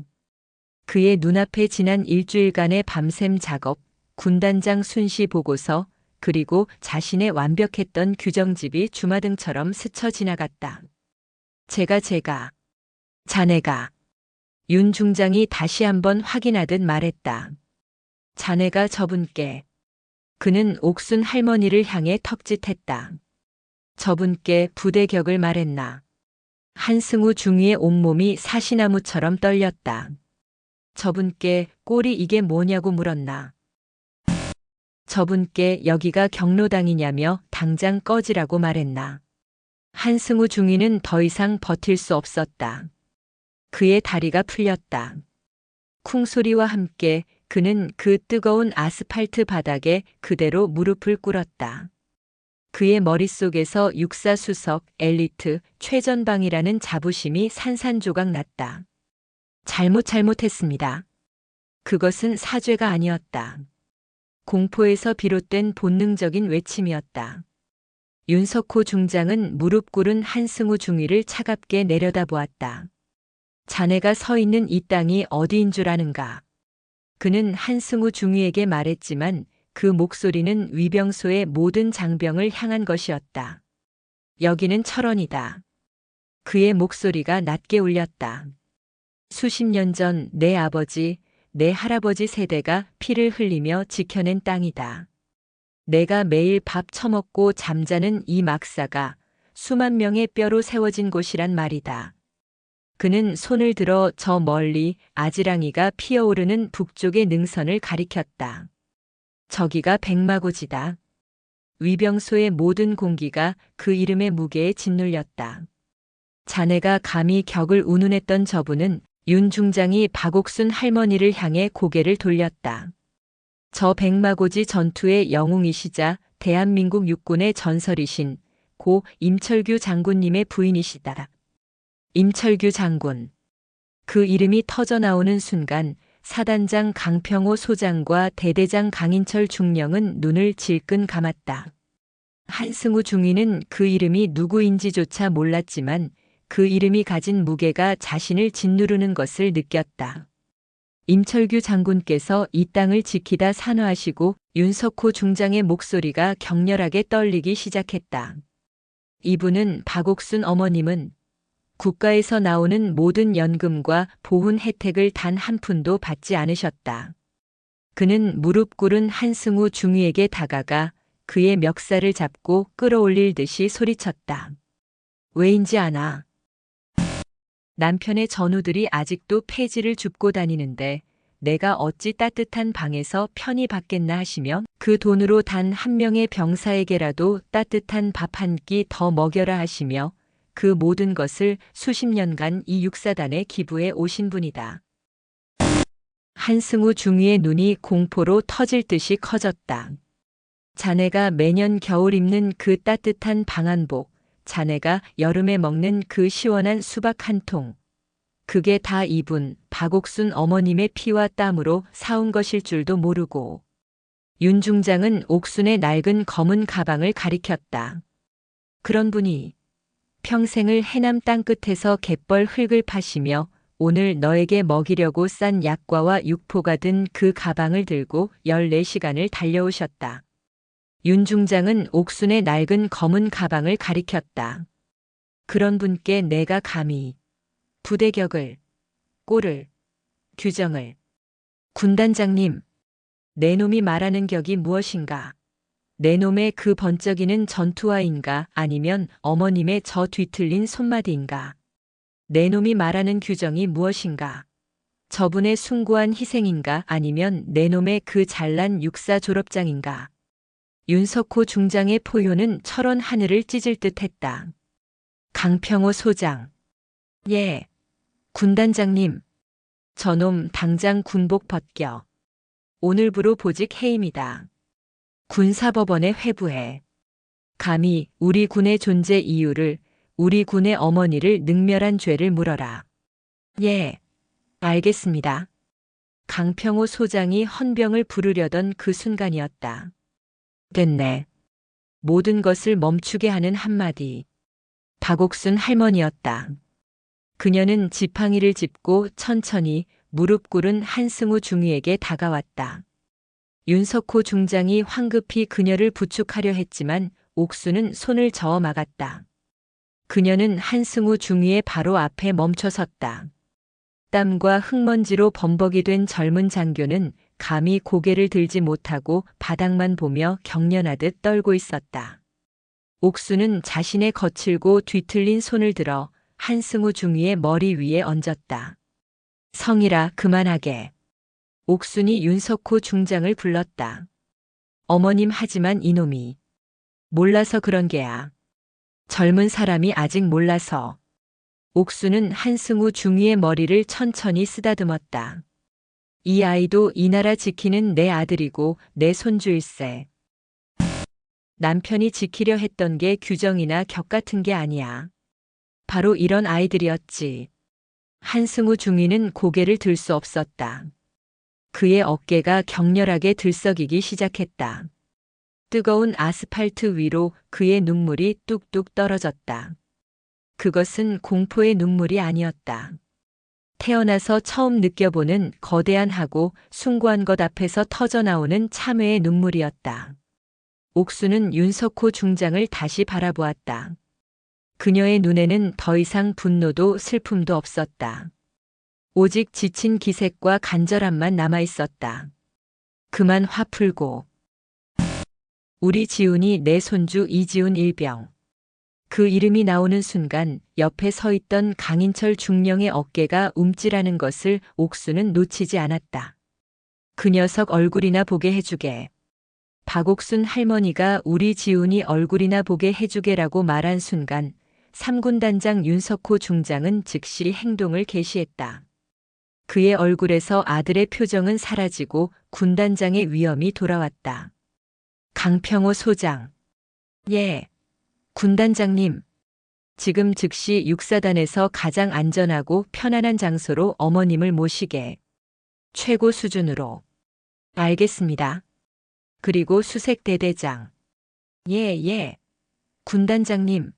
그의 눈앞에 지난 일주일간의 밤샘 작업, 군단장 순시 보고서, 그리고 자신의 완벽했던 규정집이 주마등처럼 스쳐 지나갔다. 제가, 자네가. 윤 중장이 다시 한번 확인하듯 말했다. 자네가 저분께. 그는 옥순 할머니를 향해 턱짓했다. 저분께 부대격을 말했나. 한승우 중위의 온몸이 사시나무처럼 떨렸다. 저분께 꼴이 이게 뭐냐고 물었나. 저분께 여기가 경로당이냐며 당장 꺼지라고 말했나. 한승우 중위는 더 이상 버틸 수 없었다. 그의 다리가 풀렸다. 쿵소리와 함께 그는 그 뜨거운 아스팔트 바닥에 그대로 무릎을 꿇었다. 그의 머릿속에서 육사수석, 엘리트, 최전방이라는 자부심이 산산조각 났다. 잘못했습니다. 그것은 사죄가 아니었다. 공포에서 비롯된 본능적인 외침이었다. 윤석호 중장은 무릎 꿇은 한승우 중위를 차갑게 내려다보았다. 자네가 서 있는 이 땅이 어디인 줄 아는가? 그는 한승우 중위에게 말했지만 그 목소리는 위병소의 모든 장병을 향한 것이었다. 여기는 철원이다. 그의 목소리가 낮게 울렸다. 수십 년 전 내 아버지, 내 할아버지 세대가 피를 흘리며 지켜낸 땅이다. 내가 매일 밥 처먹고 잠자는 이 막사가 수만 명의 뼈로 세워진 곳이란 말이다. 그는 손을 들어 저 멀리 아지랑이가 피어오르는 북쪽의 능선을 가리켰다. 저기가 백마고지다. 위병소의 모든 공기가 그 이름의 무게에 짓눌렸다. 자네가 감히 격을 운운했던 저분은 윤 중장이 박옥순 할머니를 향해 고개를 돌렸다. 저 백마고지 전투의 영웅이시자 대한민국 육군의 전설이신 고 임철규 장군님의 부인이시다. 임철규 장군. 그 이름이 터져나오는 순간 사단장 강평호 소장과 대대장 강인철 중령은 눈을 질끈 감았다. 한승우 중위는 그 이름이 누구인지조차 몰랐지만 그 이름이 가진 무게가 자신을 짓누르는 것을 느꼈다. 임철규 장군께서 이 땅을 지키다 산화하시고 윤석호 중장의 목소리가 격렬하게 떨리기 시작했다. 이분은 박옥순 어머님은 국가에서 나오는 모든 연금과 보훈 혜택을 단 한 푼도 받지 않으셨다. 그는 무릎 꿇은 한승우 중위에게 다가가 그의 멱살을 잡고 끌어올릴 듯이 소리쳤다. 왜인지 아나? 남편의 전우들이 아직도 폐지를 줍고 다니는데 내가 어찌 따뜻한 방에서 편히 받겠나 하시며 그 돈으로 단 한 명의 병사에게라도 따뜻한 밥 한 끼 더 먹여라 하시며 그 모든 것을 수십 년간 이 육사단에 기부해 오신 분이다. 한승우 중위의 눈이 공포로 터질 듯이 커졌다. 자네가 매년 겨울 입는 그 따뜻한 방한복, 자네가 여름에 먹는 그 시원한 수박 한 통. 그게 다 이분 박옥순 어머님의 피와 땀으로 사온 것일 줄도 모르고. 윤 중장은 옥순의 낡은 검은 가방을 가리켰다. 그런 분이 평생을 해남 땅끝에서 갯벌 흙을 파시며 오늘 너에게 먹이려고 싼 약과와 육포가 든 그 가방을 들고 14시간을 달려오셨다. 윤 중장은 옥순의 낡은 검은 가방을 가리켰다. 그런 분께 내가 감히 부대격을, 꼴을, 규정을. 군단장님, 내 놈이 말하는 격이 무엇인가? 내 놈의 그 번쩍이는 전투화인가 아니면 어머님의 저 뒤틀린 손마디인가? 내 놈이 말하는 규정이 무엇인가? 저분의 숭고한 희생인가 아니면 내 놈의 그 잘난 육사 졸업장인가. 윤석호 중장의 포효는 철원 하늘을 찢을 듯 했다. 강평호 소장. 예. 군단장님. 저놈 당장 군복 벗겨. 오늘부로 보직 해임이다. 군사법원에 회부해. 감히 우리 군의 존재 이유를, 우리 군의 어머니를 능멸한 죄를 물어라. 예. 알겠습니다. 강평호 소장이 헌병을 부르려던 그 순간이었다. 됐네. 모든 것을 멈추게 하는 한마디. 박옥순 할머니였다. 그녀는 지팡이를 짚고 천천히 무릎 꿇은 한승우 중위에게 다가왔다. 윤석호 중장이 황급히 그녀를 부축하려 했지만 옥수는 손을 저어 막았다. 그녀는 한승우 중위의 바로 앞에 멈춰 섰다. 땀과 흙먼지로 범벅이 된 젊은 장교는 감히 고개를 들지 못하고 바닥만 보며 경련하듯 떨고 있었다. 옥수는 자신의 거칠고 뒤틀린 손을 들어 한승우 중위의 머리 위에 얹었다. 성이라 그만하게. 옥순이 윤석호 중장을 불렀다. 어머님 하지만 이놈이. 몰라서 그런 게야. 젊은 사람이 아직 몰라서. 옥수는 한승우 중위의 머리를 천천히 쓰다듬었다. 이 아이도 이 나라 지키는 내 아들이고 내 손주일세. 남편이 지키려 했던 게 규정이나 격 같은 게 아니야. 바로 이런 아이들이었지. 한승우 중위는 고개를 들 수 없었다. 그의 어깨가 격렬하게 들썩이기 시작했다. 뜨거운 아스팔트 위로 그의 눈물이 뚝뚝 떨어졌다. 그것은 공포의 눈물이 아니었다. 태어나서 처음 느껴보는 거대한하고 숭고한 것 앞에서 터져나오는 참회의 눈물이었다. 옥수는 윤석호 중장을 다시 바라보았다. 그녀의 눈에는 더 이상 분노도 슬픔도 없었다. 오직 지친 기색과 간절함만 남아있었다. 그만 화 풀고. 우리 지훈이 내 손주 이지훈 일병. 그 이름이 나오는 순간 옆에 서 있던 강인철 중령의 어깨가 움찔하는 것을 옥수는 놓치지 않았다. 그 녀석 얼굴이나 보게 해주게. 박옥순 할머니가 우리 지훈이 얼굴이나 보게 해주게라고 말한 순간 3군 단장 윤석호 중장은 즉시 행동을 개시했다. 그의 얼굴에서 아들의 표정은 사라지고 군단장의 위엄이 돌아왔다. 강평호 소장. 예. 군단장님. 지금 즉시 육사단에서 가장 안전하고 편안한 장소로 어머님을 모시게. 최고 수준으로. 알겠습니다. 그리고 수색대대장. 예. 군단장님.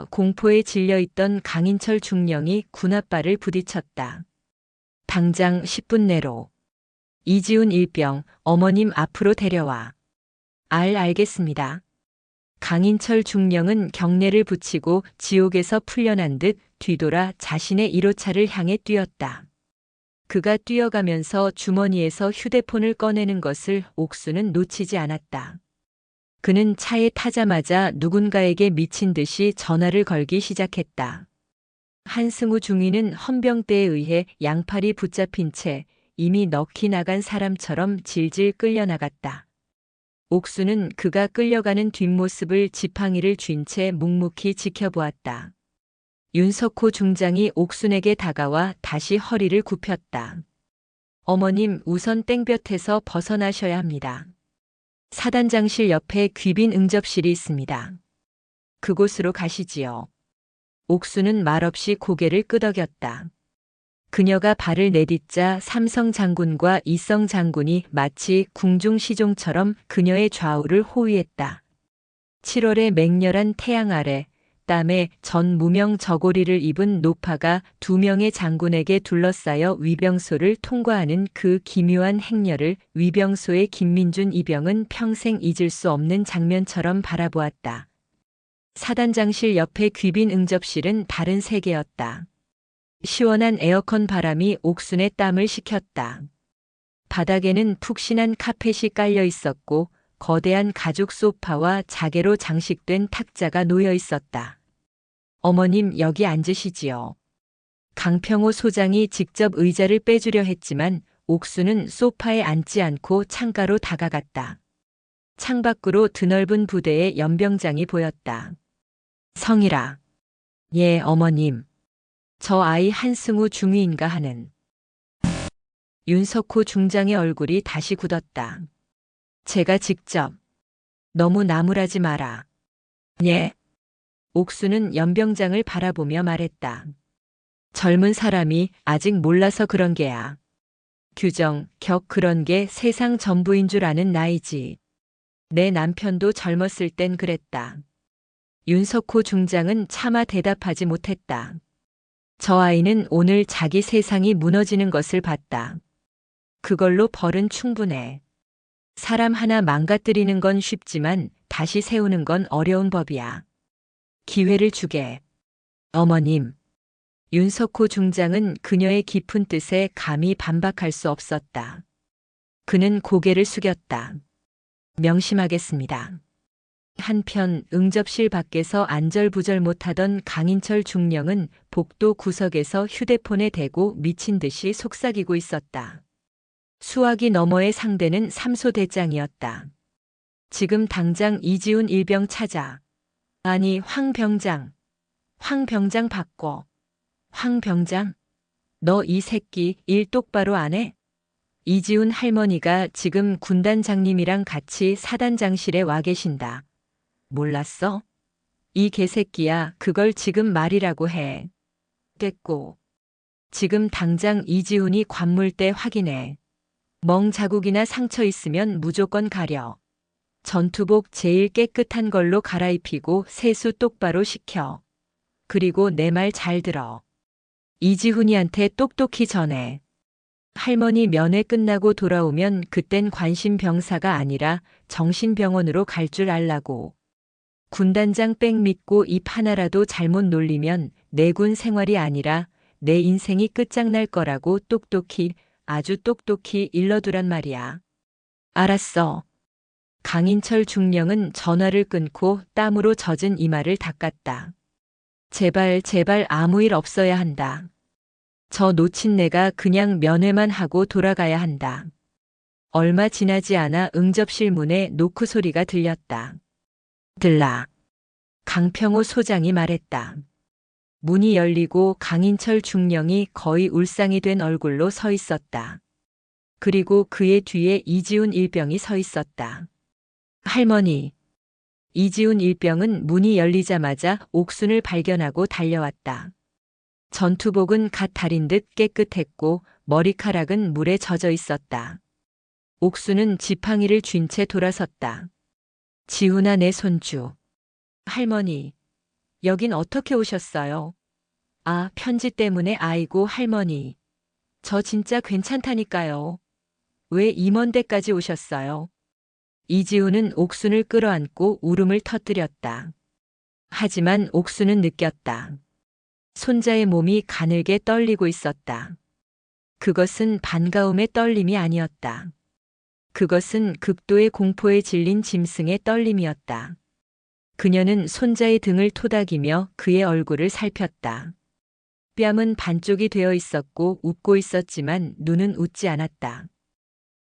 공포에 질려있던 강인철 중령이 군홧발을 부딪혔다. 당장 10분 내로. 이지훈 일병 어머님 앞으로 데려와. 알겠습니다. 강인철 중령은 경례를 붙이고 지옥에서 풀려난 듯 뒤돌아 자신의 1호차를 향해 뛰었다. 그가 뛰어가면서 주머니에서 휴대폰을 꺼내는 것을 옥수는 놓치지 않았다. 그는 차에 타자마자 누군가에게 미친 듯이 전화를 걸기 시작했다. 한승우 중위는 헌병대에 의해 양팔이 붙잡힌 채 이미 넋이 나간 사람처럼 질질 끌려나갔다. 옥수는 그가 끌려가는 뒷모습을 지팡이를 쥔 채 묵묵히 지켜보았다. 윤석호 중장이 옥순에게 다가와 다시 허리를 굽혔다. 어머님 우선 땡볕에서 벗어나셔야 합니다. 사단장실 옆에 귀빈 응접실이 있습니다. 그곳으로 가시지요. 옥수는 말없이 고개를 끄덕였다. 그녀가 발을 내딛자 삼성 장군과 이성 장군이 마치 궁중시종처럼 그녀의 좌우를 호위했다. 7월의 맹렬한 태양 아래 땀에 전 무명 저고리를 입은 노파가 2명의 장군에게 둘러싸여 위병소를 통과하는 그 기묘한 행렬을 위병소의 김민준 이병은 평생 잊을 수 없는 장면처럼 바라보았다. 사단장실 옆의 귀빈 응접실은 다른 세계였다. 시원한 에어컨 바람이 옥순의 땀을 식혔다. 바닥에는 푹신한 카펫이 깔려 있었고 거대한 가죽 소파와 자개로 장식된 탁자가 놓여 있었다. 어머님 여기 앉으시지요. 강평호 소장이 직접 의자를 빼주려 했지만 옥수는 소파에 앉지 않고 창가로 다가갔다. 창밖으로 드넓은 부대의 연병장이 보였다. 성이라. 예, 어머님. 저 아이 한승우 중위인가 하는. 윤석호 중장의 얼굴이 다시 굳었다. 제가 직접. 너무 나무라지 마라. 예. 옥수는 연병장을 바라보며 말했다. 젊은 사람이 아직 몰라서 그런 게야. 규정, 격 그런 게 세상 전부인 줄 아는 나이지. 내 남편도 젊었을 땐 그랬다. 윤석호 중장은 차마 대답하지 못했다. 저 아이는 오늘 자기 세상이 무너지는 것을 봤다. 그걸로 벌은 충분해. 사람 하나 망가뜨리는 건 쉽지만 다시 세우는 건 어려운 법이야. 기회를 주게. 어머님. 윤석호 중장은 그녀의 깊은 뜻에 감히 반박할 수 없었다. 그는 고개를 숙였다. 명심하겠습니다. 한편 응접실 밖에서 안절부절 못하던 강인철 중령은 복도 구석에서 휴대폰에 대고 미친 듯이 속삭이고 있었다. 수화기 너머의 상대는 삼소대장이었다. 지금 당장 이지훈 일병 찾아. 아니 황 병장. 황 병장 바꿔. 황 병장? 너 이 새끼 일 똑바로 안 해? 이지훈 할머니가 지금 군단장님이랑 같이 사단장실에 와 계신다. 몰랐어? 이 개새끼야 그걸 지금 말이라고 해. 됐고. 지금 당장 이지훈이 관물대 확인해. 멍 자국이나 상처 있으면 무조건 가려. 전투복 제일 깨끗한 걸로 갈아입히고 세수 똑바로 시켜. 그리고 내 말 잘 들어. 이지훈이한테 똑똑히 전해. 할머니 면회 끝나고 돌아오면 그땐 관심병사가 아니라 정신병원으로 갈 줄 알라고. 군단장 백 믿고 입 하나라도 잘못 놀리면 내 군 생활이 아니라 내 인생이 끝장날 거라고 똑똑히 아주 똑똑히 일러두란 말이야. 알았어. 강인철 중령은 전화를 끊고 땀으로 젖은 이마를 닦았다. 제발 제발 아무 일 없어야 한다. 저 놓친 내가 그냥 면회만 하고 돌아가야 한다. 얼마 지나지 않아 응접실 문에 노크 소리가 들렸다. 들라. 강평호 소장이 말했다. 문이 열리고 강인철 중령이 거의 울상이 된 얼굴로 서 있었다. 그리고 그의 뒤에 이지훈 일병이 서 있었다. 할머니. 이지훈 일병은 문이 열리자마자 옥순을 발견하고 달려왔다. 전투복은 갓 달인 듯 깨끗했고 머리카락은 물에 젖어 있었다. 옥순은 지팡이를 쥔 채 돌아섰다. 지훈아 내 손주. 할머니. 여긴 어떻게 오셨어요? 아, 편지 때문에 아이고 할머니. 저 진짜 괜찮다니까요. 왜 이 먼 데까지 오셨어요? 이지훈은 옥순을 끌어안고 울음을 터뜨렸다. 하지만 옥순은 느꼈다. 손자의 몸이 가늘게 떨리고 있었다. 그것은 반가움의 떨림이 아니었다. 그것은 극도의 공포에 질린 짐승의 떨림이었다. 그녀는 손자의 등을 토닥이며 그의 얼굴을 살폈다. 뺨은 반쪽이 되어 있었고 웃고 있었지만 눈은 웃지 않았다.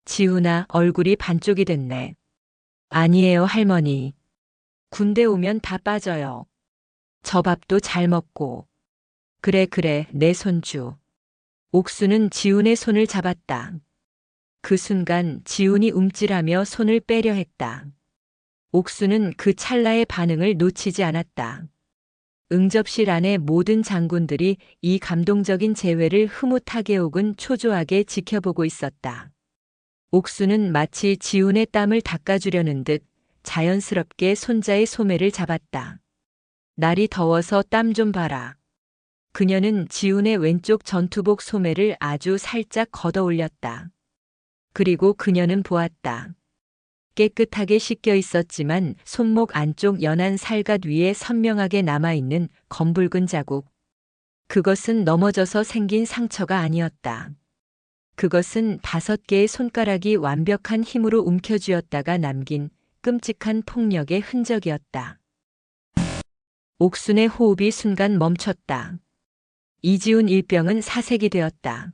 지훈아, 얼굴이 반쪽이 됐네. 아니에요, 할머니. 군대 오면 다 빠져요. 저 밥도 잘 먹고. 그래, 그래, 내 손주. 옥수는 지훈의 손을 잡았다. 그 순간 지훈이 움찔하며 손을 빼려 했다. 옥수는 그 찰나의 반응을 놓치지 않았다. 응접실 안의 모든 장군들이 이 감동적인 재회를 흐뭇하게 혹은 초조하게 지켜보고 있었다. 옥수는 마치 지훈의 땀을 닦아주려는 듯 자연스럽게 손자의 소매를 잡았다. 날이 더워서 땀 좀 봐라. 그녀는 지훈의 왼쪽 전투복 소매를 아주 살짝 걷어 올렸다. 그리고 그녀는 보았다. 깨끗하게 씻겨 있었지만 손목 안쪽 연한 살갗 위에 선명하게 남아있는 검붉은 자국. 그것은 넘어져서 생긴 상처가 아니었다. 그것은 5개의 손가락이 완벽한 힘으로 움켜쥐었다가 남긴 끔찍한 폭력의 흔적이었다. 옥순의 호흡이 순간 멈췄다. 이지훈 일병은 사색이 되었다.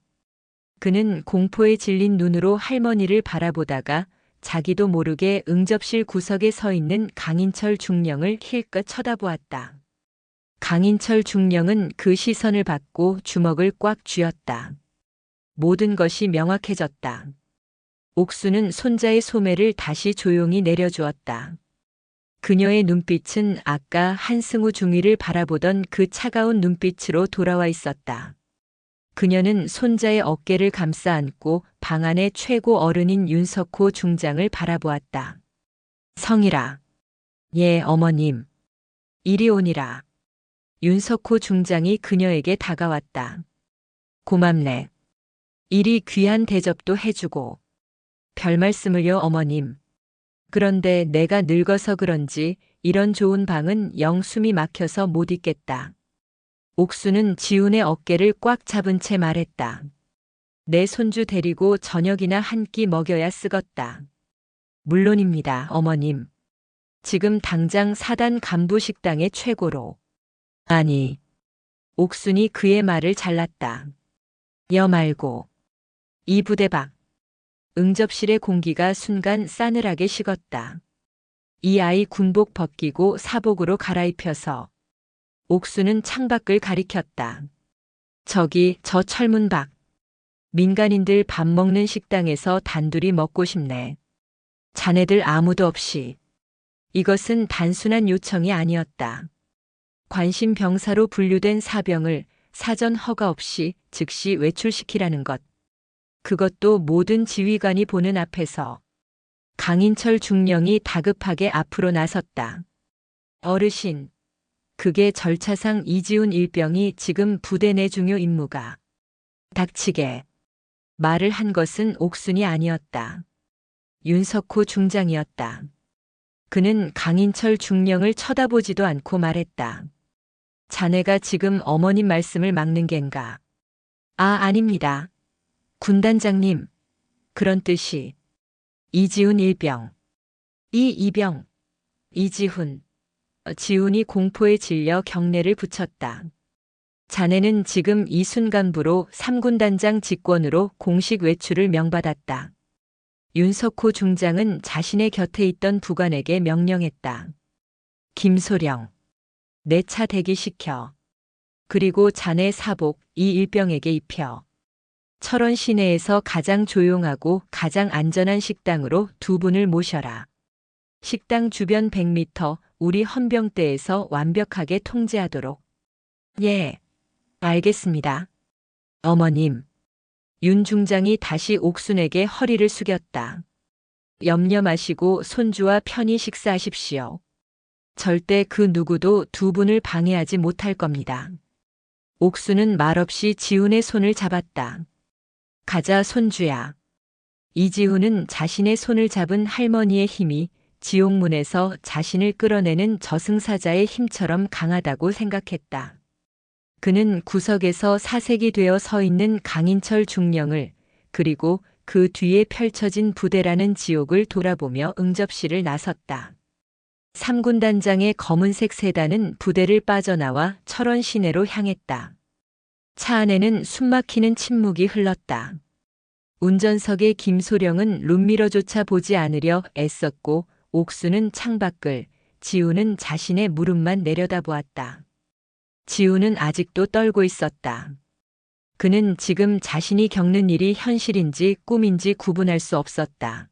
그는 공포에 질린 눈으로 할머니를 바라보다가 자기도 모르게 응접실 구석에 서 있는 강인철 중령을 힐끗 쳐다보았다. 강인철 중령은 그 시선을 받고 주먹을 꽉 쥐었다. 모든 것이 명확해졌다. 옥수는 손자의 소매를 다시 조용히 내려주었다. 그녀의 눈빛은 아까 한승우 중위를 바라보던 그 차가운 눈빛으로 돌아와 있었다. 그녀는 손자의 어깨를 감싸 안고 방 안의 최고 어른인 윤석호 중장을 바라보았다. 성이라. 예, 어머님. 이리 오니라. 윤석호 중장이 그녀에게 다가왔다. 고맙네. 이리 귀한 대접도 해주고. 별 말씀을요, 어머님. 그런데 내가 늙어서 그런지 이런 좋은 방은 영 숨이 막혀서 못 있겠다. 옥수는 지훈의 어깨를 꽉 잡은 채 말했다. 내 손주 데리고 저녁이나 한 끼 먹여야 쓰겄다. 물론입니다, 어머님. 지금 당장 사단 간부 식당의 최고로. 아니. 옥순이 그의 말을 잘랐다. 여 말고. 이 부대 밖. 응접실의 공기가 순간 싸늘하게 식었다. 이 아이 군복 벗기고 사복으로 갈아입혀서 옥수는 창밖을 가리켰다. 저기 저 철문 밖. 민간인들 밥 먹는 식당에서 단둘이 먹고 싶네. 자네들 아무도 없이. 이것은 단순한 요청이 아니었다. 관심 병사로 분류된 사병을 사전 허가 없이 즉시 외출시키라는 것. 그것도 모든 지휘관이 보는 앞에서. 강인철 중령이 다급하게 앞으로 나섰다. 어르신, 그게 절차상 이지훈 일병이 지금 부대 내 중요 임무가. 닥치게. 말을 한 것은 옥순이 아니었다. 윤석호 중장이었다. 그는 강인철 중령을 쳐다보지도 않고 말했다. 자네가 지금 어머님 말씀을 막는 겐가? 아, 아닙니다. 군단장님. 그런 뜻이. 이지훈 일병. 이 이병. 이지훈. 지훈이 공포에 질려 경례를 붙였다. 자네는 지금 이 순간부로 3군단장 직권으로 공식 외출을 명받았다. 윤석호 중장은 자신의 곁에 있던 부관에게 명령했다. 김소령. 내 차 대기시켜. 그리고 자네 사복 이 일병에게 입혀. 철원 시내에서 가장 조용하고 가장 안전한 식당으로 두 분을 모셔라. 식당 주변 100m 우리 헌병대에서 완벽하게 통제하도록. 예, 알겠습니다. 어머님. 윤 중장이 다시 옥순에게 허리를 숙였다. 염려 마시고 손주와 편히 식사하십시오. 절대 그 누구도 두 분을 방해하지 못할 겁니다. 옥순은 말없이 지훈의 손을 잡았다. 가자, 손주야. 이지훈은 자신의 손을 잡은 할머니의 힘이 지옥문에서 자신을 끌어내는 저승사자의 힘처럼 강하다고 생각했다. 그는 구석에서 사색이 되어 서 있는 강인철 중령을, 그리고 그 뒤에 펼쳐진 부대라는 지옥을 돌아보며 응접실을 나섰다. 3군단장의 검은색 세단은 부대를 빠져나와 철원 시내로 향했다. 차 안에는 숨막히는 침묵이 흘렀다. 운전석의 김소령은 룸미러조차 보지 않으려 애썼고 옥수는 창밖을, 지훈은 자신의 무릎만 내려다보았다. 지훈은 아직도 떨고 있었다. 그는 지금 자신이 겪는 일이 현실인지 꿈인지 구분할 수 없었다.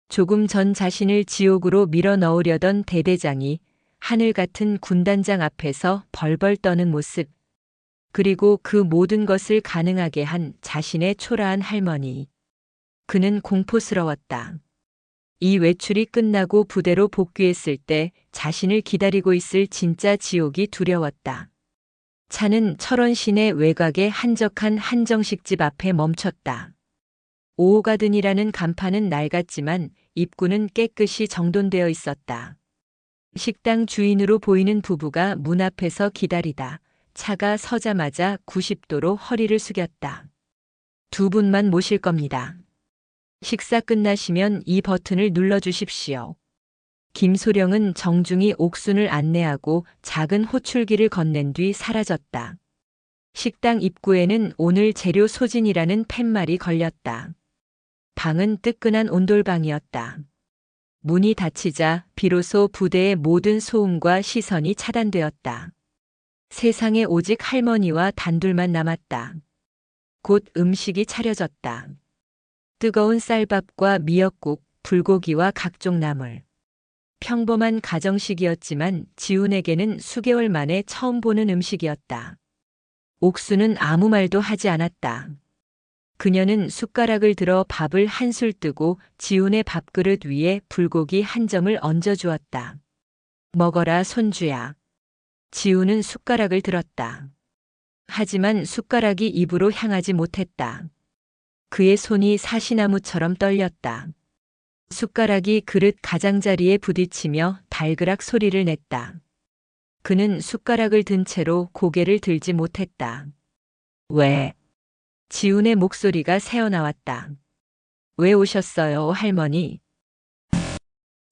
조금 전 자신을 지옥으로 밀어 넣으려던 대대장이 하늘 같은 군단장 앞에서 벌벌 떠는 모습, 그리고 그 모든 것을 가능하게 한 자신의 초라한 할머니. 그는 공포스러웠다. 이 외출이 끝나고 부대로 복귀했을 때 자신을 기다리고 있을 진짜 지옥이 두려웠다. 차는 철원 시내 외곽의 한적한 한정식집 앞에 멈췄다. 오호가든이라는 간판은 낡았지만 입구는 깨끗이 정돈되어 있었다. 식당 주인으로 보이는 부부가 문 앞에서 기다리다 차가 서자마자 90도로 허리를 숙였다. 두 분만 모실 겁니다. 식사 끝나시면 이 버튼을 눌러주십시오. 김소령은 정중히 옥순을 안내하고 작은 호출기를 건넨 뒤 사라졌다. 식당 입구에는 오늘 재료 소진이라는 팻말이 걸렸다. 방은 뜨끈한 온돌방이었다. 문이 닫히자 비로소 부대의 모든 소음과 시선이 차단되었다. 세상에 오직 할머니와 단둘만 남았다. 곧 음식이 차려졌다. 뜨거운 쌀밥과 미역국, 불고기와 각종 나물. 평범한 가정식이었지만 지훈에게는 수개월 만에 처음 보는 음식이었다. 옥수는 아무 말도 하지 않았다. 그녀는 숟가락을 들어 밥을 한술 뜨고 지훈의 밥그릇 위에 불고기 한 점을 얹어 주었다. 먹어라, 손주야. 지훈은 숟가락을 들었다. 하지만 숟가락이 입으로 향하지 못했다. 그의 손이 사시나무처럼 떨렸다. 숟가락이 그릇 가장자리에 부딪히며 달그락 소리를 냈다. 그는 숟가락을 든 채로 고개를 들지 못했다. 왜? 지훈의 목소리가 새어나왔다. 왜 오셨어요, 할머니?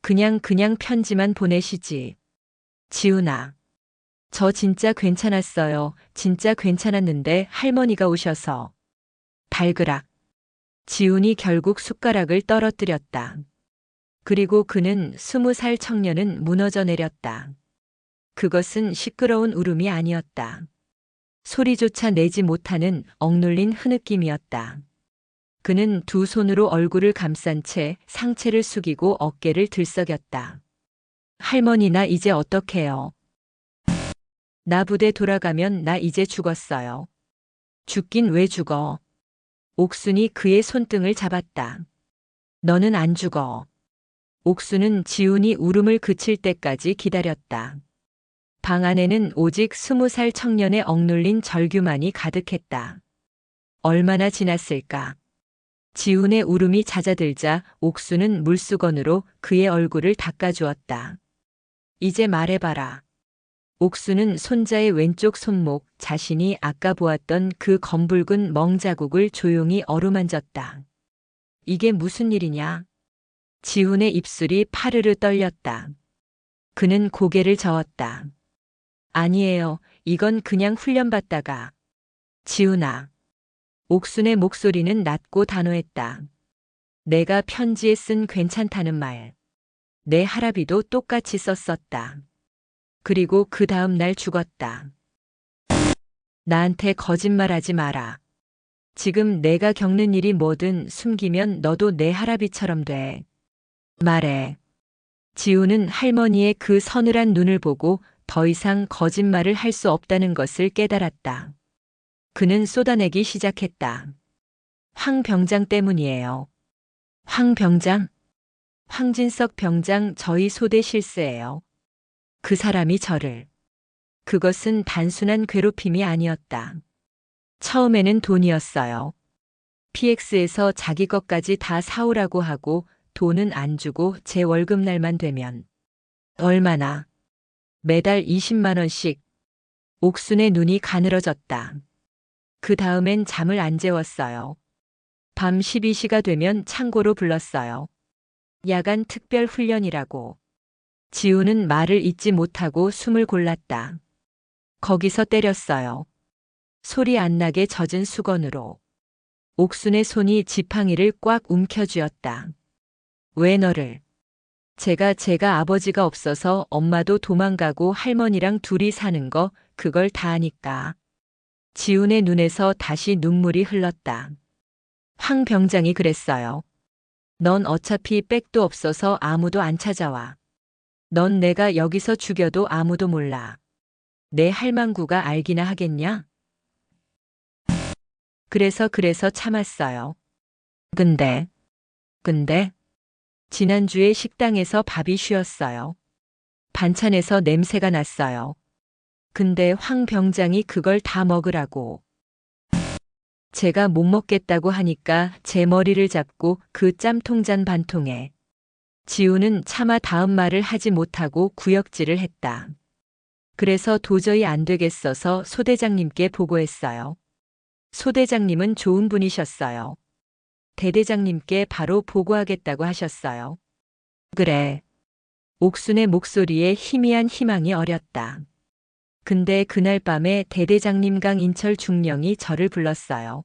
그냥 편지만 보내시지. 지훈아. 저 진짜 괜찮았어요. 진짜 괜찮았는데 할머니가 오셔서. 달그락. 지훈이 결국 숟가락을 떨어뜨렸다. 그리고 그는 20살 청년은 무너져 내렸다. 그것은 시끄러운 울음이 아니었다. 소리조차 내지 못하는 억눌린 흐느낌이었다. 그는 두 손으로 얼굴을 감싼 채 상체를 숙이고 어깨를 들썩였다. 할머니, 나 이제 어떡해요? 나 부대 돌아가면 나 이제 죽었어요. 죽긴 왜 죽어? 옥순이 그의 손등을 잡았다. 너는 안 죽어. 옥순은 지훈이 울음을 그칠 때까지 기다렸다. 방 안에는 오직 20살 청년의 억눌린 절규만이 가득했다. 얼마나 지났을까? 지훈의 울음이 잦아들자 옥수는 물수건으로 그의 얼굴을 닦아주었다. 이제 말해봐라. 옥수는 손자의 왼쪽 손목, 자신이 아까 보았던 그 검붉은 멍자국을 조용히 어루만졌다. 이게 무슨 일이냐? 지훈의 입술이 파르르 떨렸다. 그는 고개를 저었다. 아니에요. 이건 그냥 훈련받다가. 지훈아. 옥순의 목소리는 낮고 단호했다. 내가 편지에 쓴 괜찮다는 말. 내 할아비도 똑같이 썼었다. 그리고 그 다음 날 죽었다. 나한테 거짓말하지 마라. 지금 내가 겪는 일이 뭐든 숨기면 너도 내 할아비처럼 돼. 말해. 지훈은 할머니의 그 서늘한 눈을 보고 더 이상 거짓말을 할 수 없다는 것을 깨달았다. 그는 쏟아내기 시작했다. 황 병장 때문이에요. 황 병장? 황진석 병장, 저희 소대 실세예요. 그 사람이 저를. 그것은 단순한 괴롭힘이 아니었다. 처음에는 돈이었어요. PX에서 자기 것까지 다 사오라고 하고 돈은 안 주고 제 월급날만 되면. 얼마나? 매달 20만 원씩. 옥순의 눈이 가늘어졌다. 그 다음엔 잠을 안 재웠어요. 밤 12시가 되면 창고로 불렀어요. 야간 특별 훈련이라고. 지훈은 말을 잇지 못하고 숨을 골랐다. 거기서 때렸어요. 소리 안 나게 젖은 수건으로. 옥순의 손이 지팡이를 꽉 움켜쥐었다. 왜 너를? 제가 아버지가 없어서 엄마도 도망가고 할머니랑 둘이 사는 거 그걸 다 아니까. 지훈의 눈에서 다시 눈물이 흘렀다. 황 병장이 그랬어요. 넌 어차피 백도 없어서 아무도 안 찾아와. 넌 내가 여기서 죽여도 아무도 몰라. 내 할망구가 알기나 하겠냐? 그래서 참았어요. 근데 지난주에 식당에서 밥이 쉬었어요. 반찬에서 냄새가 났어요. 근데 황 병장이 그걸 다 먹으라고. 제가 못 먹겠다고 하니까 제 머리를 잡고 그 짬통잔 반통에. 지훈은 차마 다음 말을 하지 못하고 구역질을 했다. 그래서 도저히 안 되겠어서 소대장님께 보고했어요. 소대장님은 좋은 분이셨어요. 대대장님께 바로 보고하겠다고 하셨어요. 그래. 옥순의 목소리에 희미한 희망이 어렸다. 근데 그날 밤에 대대장님 강인철 중령이 저를 불렀어요.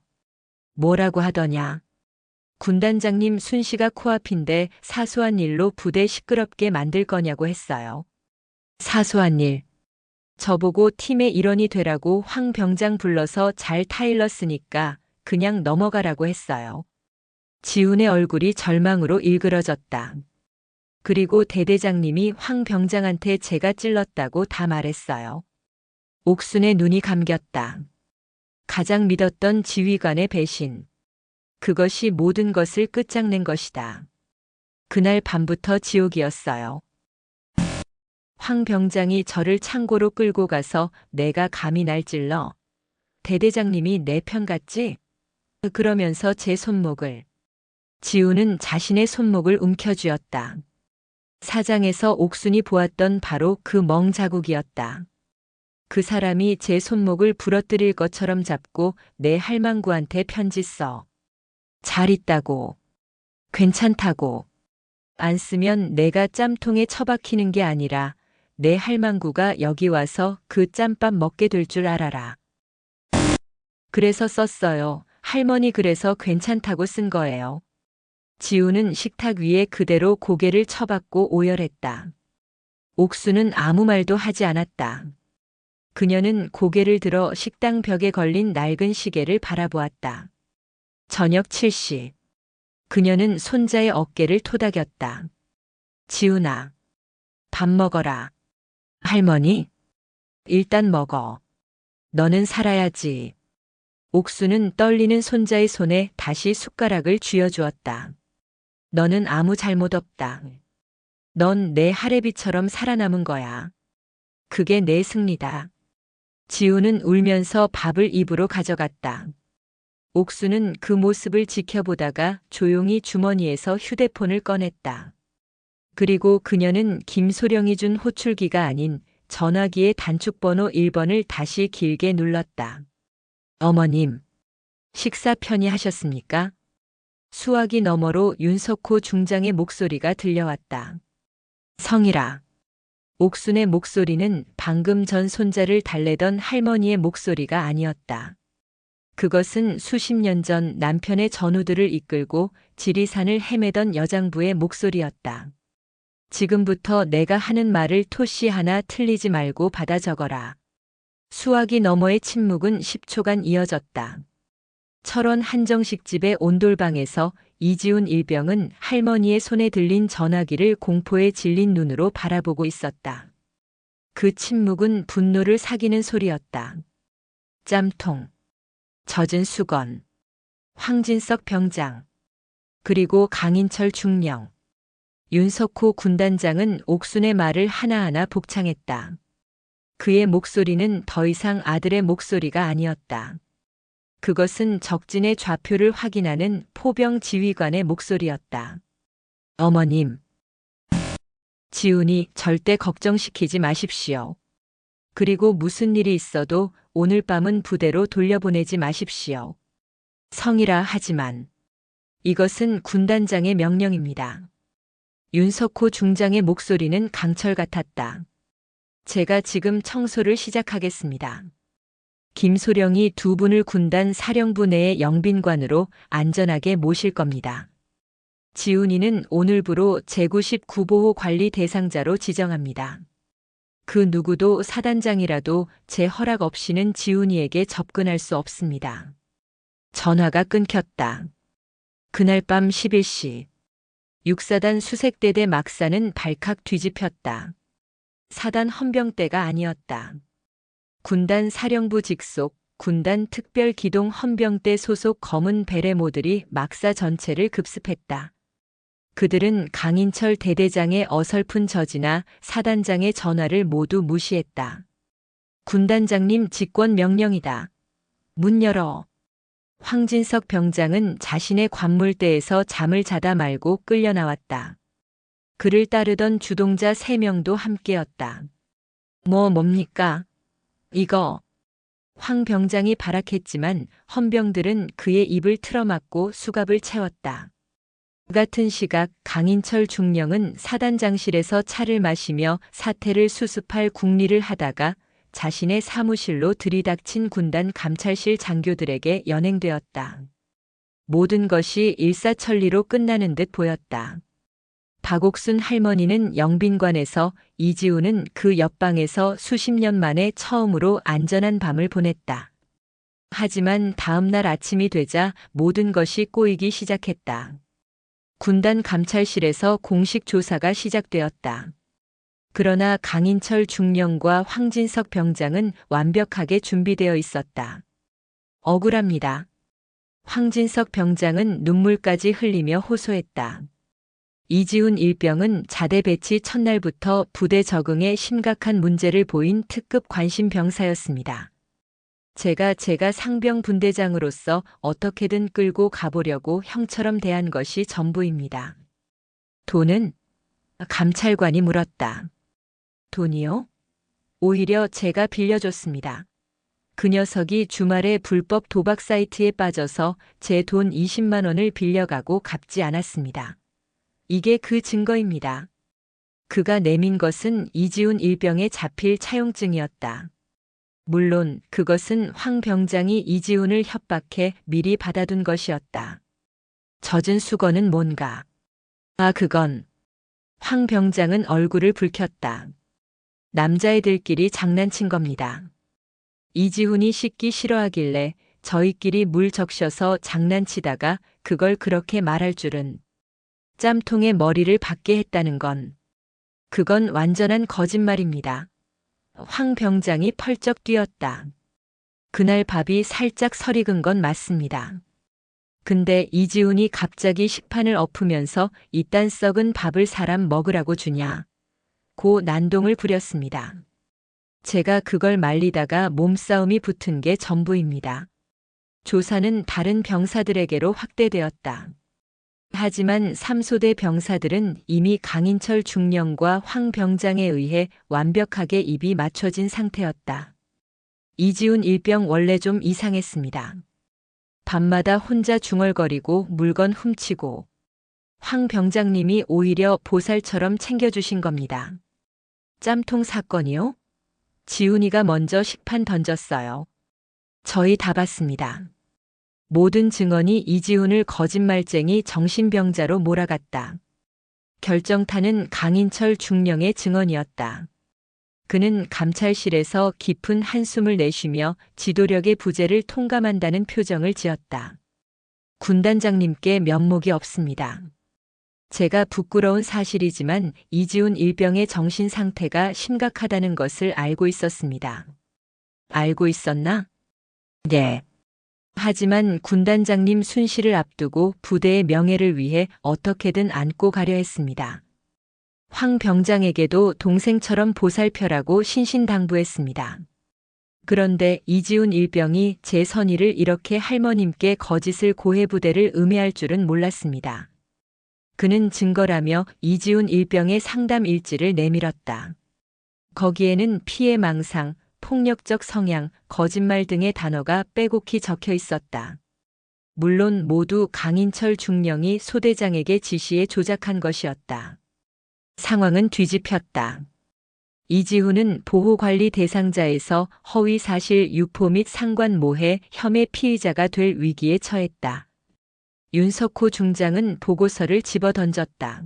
뭐라고 하더냐. 군단장님 순시가 코앞인데 사소한 일로 부대 시끄럽게 만들 거냐고 했어요. 사소한 일. 저보고 팀의 일원이 되라고 황 병장 불러서 잘 타일렀으니까 그냥 넘어가라고 했어요. 지훈의 얼굴이 절망으로 일그러졌다. 그리고 대대장님이 황 병장한테 제가 찔렀다고 다 말했어요. 옥순의 눈이 감겼다. 가장 믿었던 지휘관의 배신. 그것이 모든 것을 끝장낸 것이다. 그날 밤부터 지옥이었어요. 황 병장이 저를 창고로 끌고 가서 내가 감히 날 찔러. 대대장님이 내 편 같지? 그러면서 제 손목을. 지우는 자신의 손목을 움켜쥐었다. 사장에서 옥순이 보았던 바로 그 멍 자국이었다. 그 사람이 제 손목을 부러뜨릴 것처럼 잡고 내 할망구한테 편지 써. 잘 있다고. 괜찮다고. 안 쓰면 내가 짬통에 처박히는 게 아니라 내 할망구가 여기 와서 그 짬밥 먹게 될 줄 알아라. 그래서 썼어요. 할머니 그래서 괜찮다고 쓴 거예요. 지우는 식탁 위에 그대로 고개를 쳐박고 오열했다. 옥수는 아무 말도 하지 않았다. 그녀는 고개를 들어 식당 벽에 걸린 낡은 시계를 바라보았다. 저녁 7시. 그녀는 손자의 어깨를 토닥였다. 지훈아, 밥 먹어라. 할머니? 일단 먹어. 너는 살아야지. 옥수는 떨리는 손자의 손에 다시 숟가락을 쥐어주었다. 너는 아무 잘못 없다. 넌 내 할애비처럼 살아남은 거야. 그게 내 승리다. 지우는 울면서 밥을 입으로 가져갔다. 옥수는 그 모습을 지켜보다가 조용히 주머니에서 휴대폰을 꺼냈다. 그리고 그녀는 김소령이 준 호출기가 아닌 전화기의 단축번호 1번을 다시 길게 눌렀다. 어머님, 식사 편히 하셨습니까? 수화기 너머로 윤석호 중장의 목소리가 들려왔다. 성이라. 옥순의 목소리는 방금 전 손자를 달래던 할머니의 목소리가 아니었다. 그것은 수십 년 전 남편의 전우들을 이끌고 지리산을 헤매던 여장부의 목소리였다. 지금부터 내가 하는 말을 토시 하나 틀리지 말고 받아 적어라. 수화기 너머의 침묵은 10초간 이어졌다. 철원 한정식 집의 온돌방에서 이지훈 일병은 할머니의 손에 들린 전화기를 공포에 질린 눈으로 바라보고 있었다. 그 침묵은 분노를 사기는 소리였다. 짬통, 젖은 수건, 황진석 병장, 그리고 강인철 중령. 윤석호 군단장은 옥순의 말을 하나하나 복창했다. 그의 목소리는 더 이상 아들의 목소리가 아니었다. 그것은 적진의 좌표를 확인하는 포병 지휘관의 목소리였다. 어머님. 지훈이 절대 걱정시키지 마십시오. 그리고 무슨 일이 있어도 오늘 밤은 부대로 돌려보내지 마십시오. 성이라 하지만 이것은 군단장의 명령입니다. 윤석호 중장의 목소리는 강철 같았다. 제가 지금 청소를 시작하겠습니다. 김소령이 두 분을 군단 사령부 내의 영빈관으로 안전하게 모실 겁니다. 지훈이는 오늘부로 제99보호 관리 대상자로 지정합니다. 그 누구도 사단장이라도 제 허락 없이는 지훈이에게 접근할 수 없습니다. 전화가 끊겼다. 그날 밤 11시. 육사단 수색대대 막사는 발칵 뒤집혔다. 사단 헌병대가 아니었다. 군단 사령부 직속 군단 특별기동 헌병대 소속 검은 베레모들이 막사 전체를 급습했다. 그들은 강인철 대대장의 어설픈 저지나 사단장의 전화를 모두 무시했다. 군단장님 직권 명령이다. 문 열어. 황진석 병장은 자신의 관물대에서 잠을 자다 말고 끌려 나왔다. 그를 따르던 주동자 3명도 함께였다. 뭡니까? 이거. 황 병장이 발악했지만 헌병들은 그의 입을 틀어막고 수갑을 채웠다. 그 같은 시각 강인철 중령은 사단장실에서 차를 마시며 사태를 수습할 궁리를 하다가 자신의 사무실로 들이닥친 군단 감찰실 장교들에게 연행되었다. 모든 것이 일사천리로 끝나는 듯 보였다. 박옥순 할머니는 영빈관에서, 이지훈은 그 옆방에서 수십 년 만에 처음으로 안전한 밤을 보냈다. 하지만 다음 날 아침이 되자 모든 것이 꼬이기 시작했다. 군단 감찰실에서 공식 조사가 시작되었다. 그러나 강인철 중령과 황진석 병장은 완벽하게 준비되어 있었다. 억울합니다. 황진석 병장은 눈물까지 흘리며 호소했다. 이지훈 일병은 자대 배치 첫날부터 부대 적응에 심각한 문제를 보인 특급 관심 병사였습니다. 제가 상병 분대장으로서 어떻게든 끌고 가보려고 형처럼 대한 것이 전부입니다. 돈은? 감찰관이 물었다. 돈이요? 오히려 제가 빌려줬습니다. 그 녀석이 주말에 불법 도박 사이트에 빠져서 제 돈 20만 원을 빌려가고 갚지 않았습니다. 이게 그 증거입니다. 그가 내민 것은 이지훈 일병에 잡힐 차용증이었다. 물론 그것은 황 병장이 이지훈을 협박해 미리 받아둔 것이었다. 젖은 수건은 뭔가? 그건. 황 병장은 얼굴을 붉혔다. 남자애들끼리 장난친 겁니다. 이지훈이 씻기 싫어하길래 저희끼리 물 적셔서 장난치다가 그걸 그렇게 말할 줄은. 짬통에 머리를 박게 했다는 건. 그건 완전한 거짓말입니다. 황 병장이 펄쩍 뛰었다. 그날 밥이 살짝 설익은 건 맞습니다. 근데 이지훈이 갑자기 식판을 엎으면서 이딴 썩은 밥을 사람 먹으라고 주냐. 고 난동을 부렸습니다. 제가 그걸 말리다가 몸싸움이 붙은 게 전부입니다. 조사는 다른 병사들에게로 확대되었다. 하지만 3소대 병사들은 이미 강인철 중령과 황 병장에 의해 완벽하게 입이 맞춰진 상태였다. 이지훈 일병 원래 좀 이상했습니다. 밤마다 혼자 중얼거리고 물건 훔치고. 황 병장님이 오히려 보살처럼 챙겨주신 겁니다. 짬통 사건이요? 지훈이가 먼저 식판 던졌어요. 저희 다 봤습니다. 모든 증언이 이지훈을 거짓말쟁이 정신병자로 몰아갔다. 결정타는 강인철 중령의 증언이었다. 그는 감찰실에서 깊은 한숨을 내쉬며 지도력의 부재를 통감한다는 표정을 지었다. 군단장님께 면목이 없습니다. 제가 부끄러운 사실이지만 이지훈 일병의 정신 상태가 심각하다는 것을 알고 있었습니다. 알고 있었나? 네. 하지만 군단장님 순실을 앞두고 부대의 명예를 위해 어떻게든 안고 가려 했습니다. 황 병장에게도 동생처럼 보살펴라고 신신당부했습니다. 그런데 이지훈 일병이 제 선의를 이렇게 할머님께 거짓을 고해 부대를 음해할 줄은 몰랐습니다. 그는 증거라며 이지훈 일병의 상담 일지를 내밀었다. 거기에는 피해 망상, 폭력적 성향, 거짓말 등의 단어가 빼곡히 적혀 있었다. 물론 모두 강인철 중령이 소대장에게 지시해 조작한 것이었다. 상황은 뒤집혔다. 이지훈은 보호관리 대상자에서 허위사실 유포 및 상관모해 혐의 피의자가 될 위기에 처했다. 윤석호 중장은 보고서를 집어던졌다.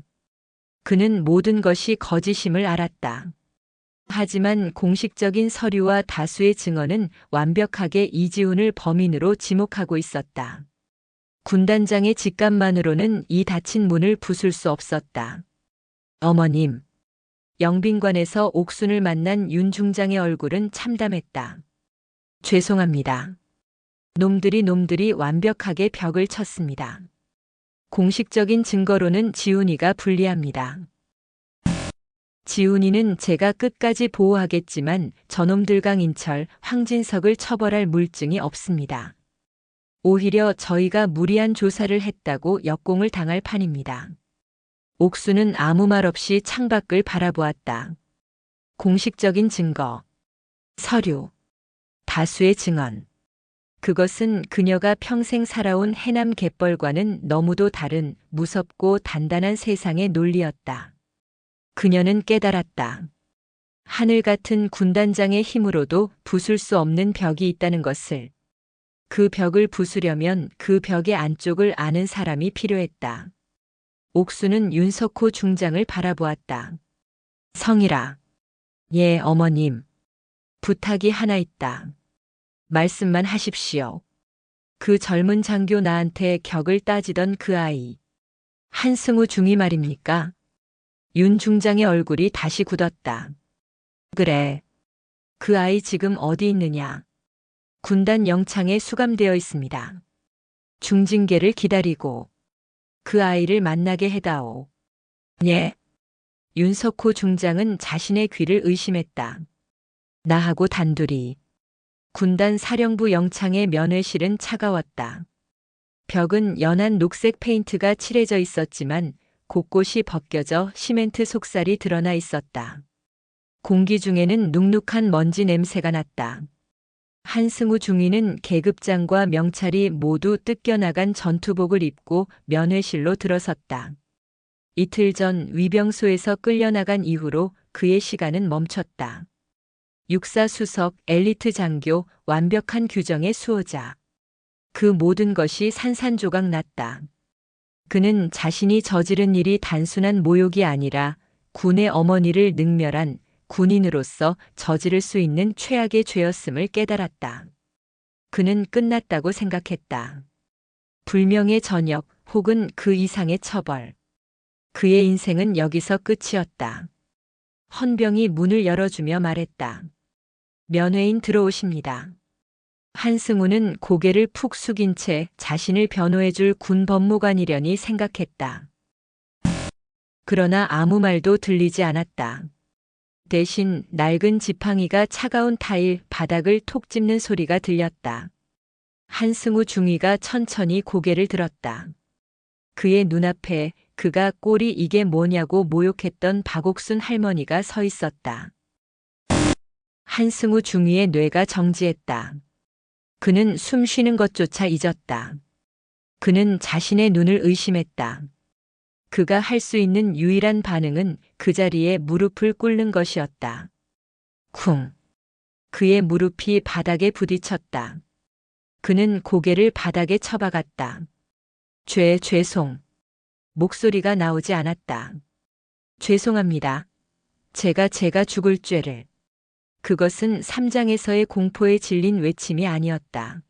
그는 모든 것이 거짓임을 알았다. 하지만 공식적인 서류와 다수의 증언은 완벽하게 이지훈을 범인으로 지목하고 있었다. 군단장의 직감만으로는 이 닫힌 문을 부술 수 없었다. 어머님. 영빈관에서 옥순을 만난 윤 중장의 얼굴은 참담했다. 죄송합니다. 놈들이 완벽하게 벽을 쳤습니다. 공식적인 증거로는 지훈이가 불리합니다. 지훈이는 제가 끝까지 보호하겠지만 저놈들 강인철, 황진석을 처벌할 물증이 없습니다. 오히려 저희가 무리한 조사를 했다고 역공을 당할 판입니다. 옥수는 아무 말 없이 창밖을 바라보았다. 공식적인 증거, 서류, 다수의 증언. 그것은 그녀가 평생 살아온 해남 갯벌과는 너무도 다른 무섭고 단단한 세상의 논리였다. 그녀는 깨달았다. 하늘 같은 군단장의 힘으로도 부술 수 없는 벽이 있다는 것을, 그 벽을 부수려면 그 벽의 안쪽을 아는 사람이 필요했다. 옥수는 윤석호 중장을 바라보았다. 성이라. 예, 어머님. 부탁이 하나 있다. 말씀만 하십시오. 그 젊은 장교 나한테 격을 따지던 그 아이. 한승우 중이 말입니까? 윤 중장의 얼굴이 다시 굳었다. 그래. 그 아이 지금 어디 있느냐? 군단 영창에 수감되어 있습니다. 중징계를 기다리고 그 아이를 만나게 해다오. 예. 윤석호 중장은 자신의 귀를 의심했다. 나하고 단둘이. 군단 사령부 영창의 면회실은 차가웠다. 벽은 연한 녹색 페인트가 칠해져 있었지만 곳곳이 벗겨져 시멘트 속살이 드러나 있었다. 공기 중에는 눅눅한 먼지 냄새가 났다. 한승우 중위는 계급장과 명찰이 모두 뜯겨나간 전투복을 입고 면회실로 들어섰다. 이틀 전 위병소에서 끌려나간 이후로 그의 시간은 멈췄다. 육사 수석, 엘리트 장교, 완벽한 규정의 수호자. 그 모든 것이 산산조각 났다. 그는 자신이 저지른 일이 단순한 모욕이 아니라 군의 어머니를 능멸한 군인으로서 저지를 수 있는 최악의 죄였음을 깨달았다. 그는 끝났다고 생각했다. 불명의 전역 혹은 그 이상의 처벌. 그의 인생은 여기서 끝이었다. 헌병이 문을 열어주며 말했다. 면회인 들어오십니다. 한승우는 고개를 푹 숙인 채 자신을 변호해줄 군 법무관이려니 생각했다. 그러나 아무 말도 들리지 않았다. 대신 낡은 지팡이가 차가운 타일 바닥을 톡 찝는 소리가 들렸다. 한승우 중위가 천천히 고개를 들었다. 그의 눈앞에 그가 꼴이 이게 뭐냐고 모욕했던 박옥순 할머니가 서 있었다. 한승우 중위의 뇌가 정지했다. 그는 숨 쉬는 것조차 잊었다. 그는 자신의 눈을 의심했다. 그가 할 수 있는 유일한 반응은 그 자리에 무릎을 꿇는 것이었다. 쿵. 그의 무릎이 바닥에 부딪혔다. 그는 고개를 바닥에 쳐박았다. 죄송. 목소리가 나오지 않았다. 죄송합니다. 제가 죽을 죄를. 그것은 삼장에서의 공포에 질린 외침이 아니었다.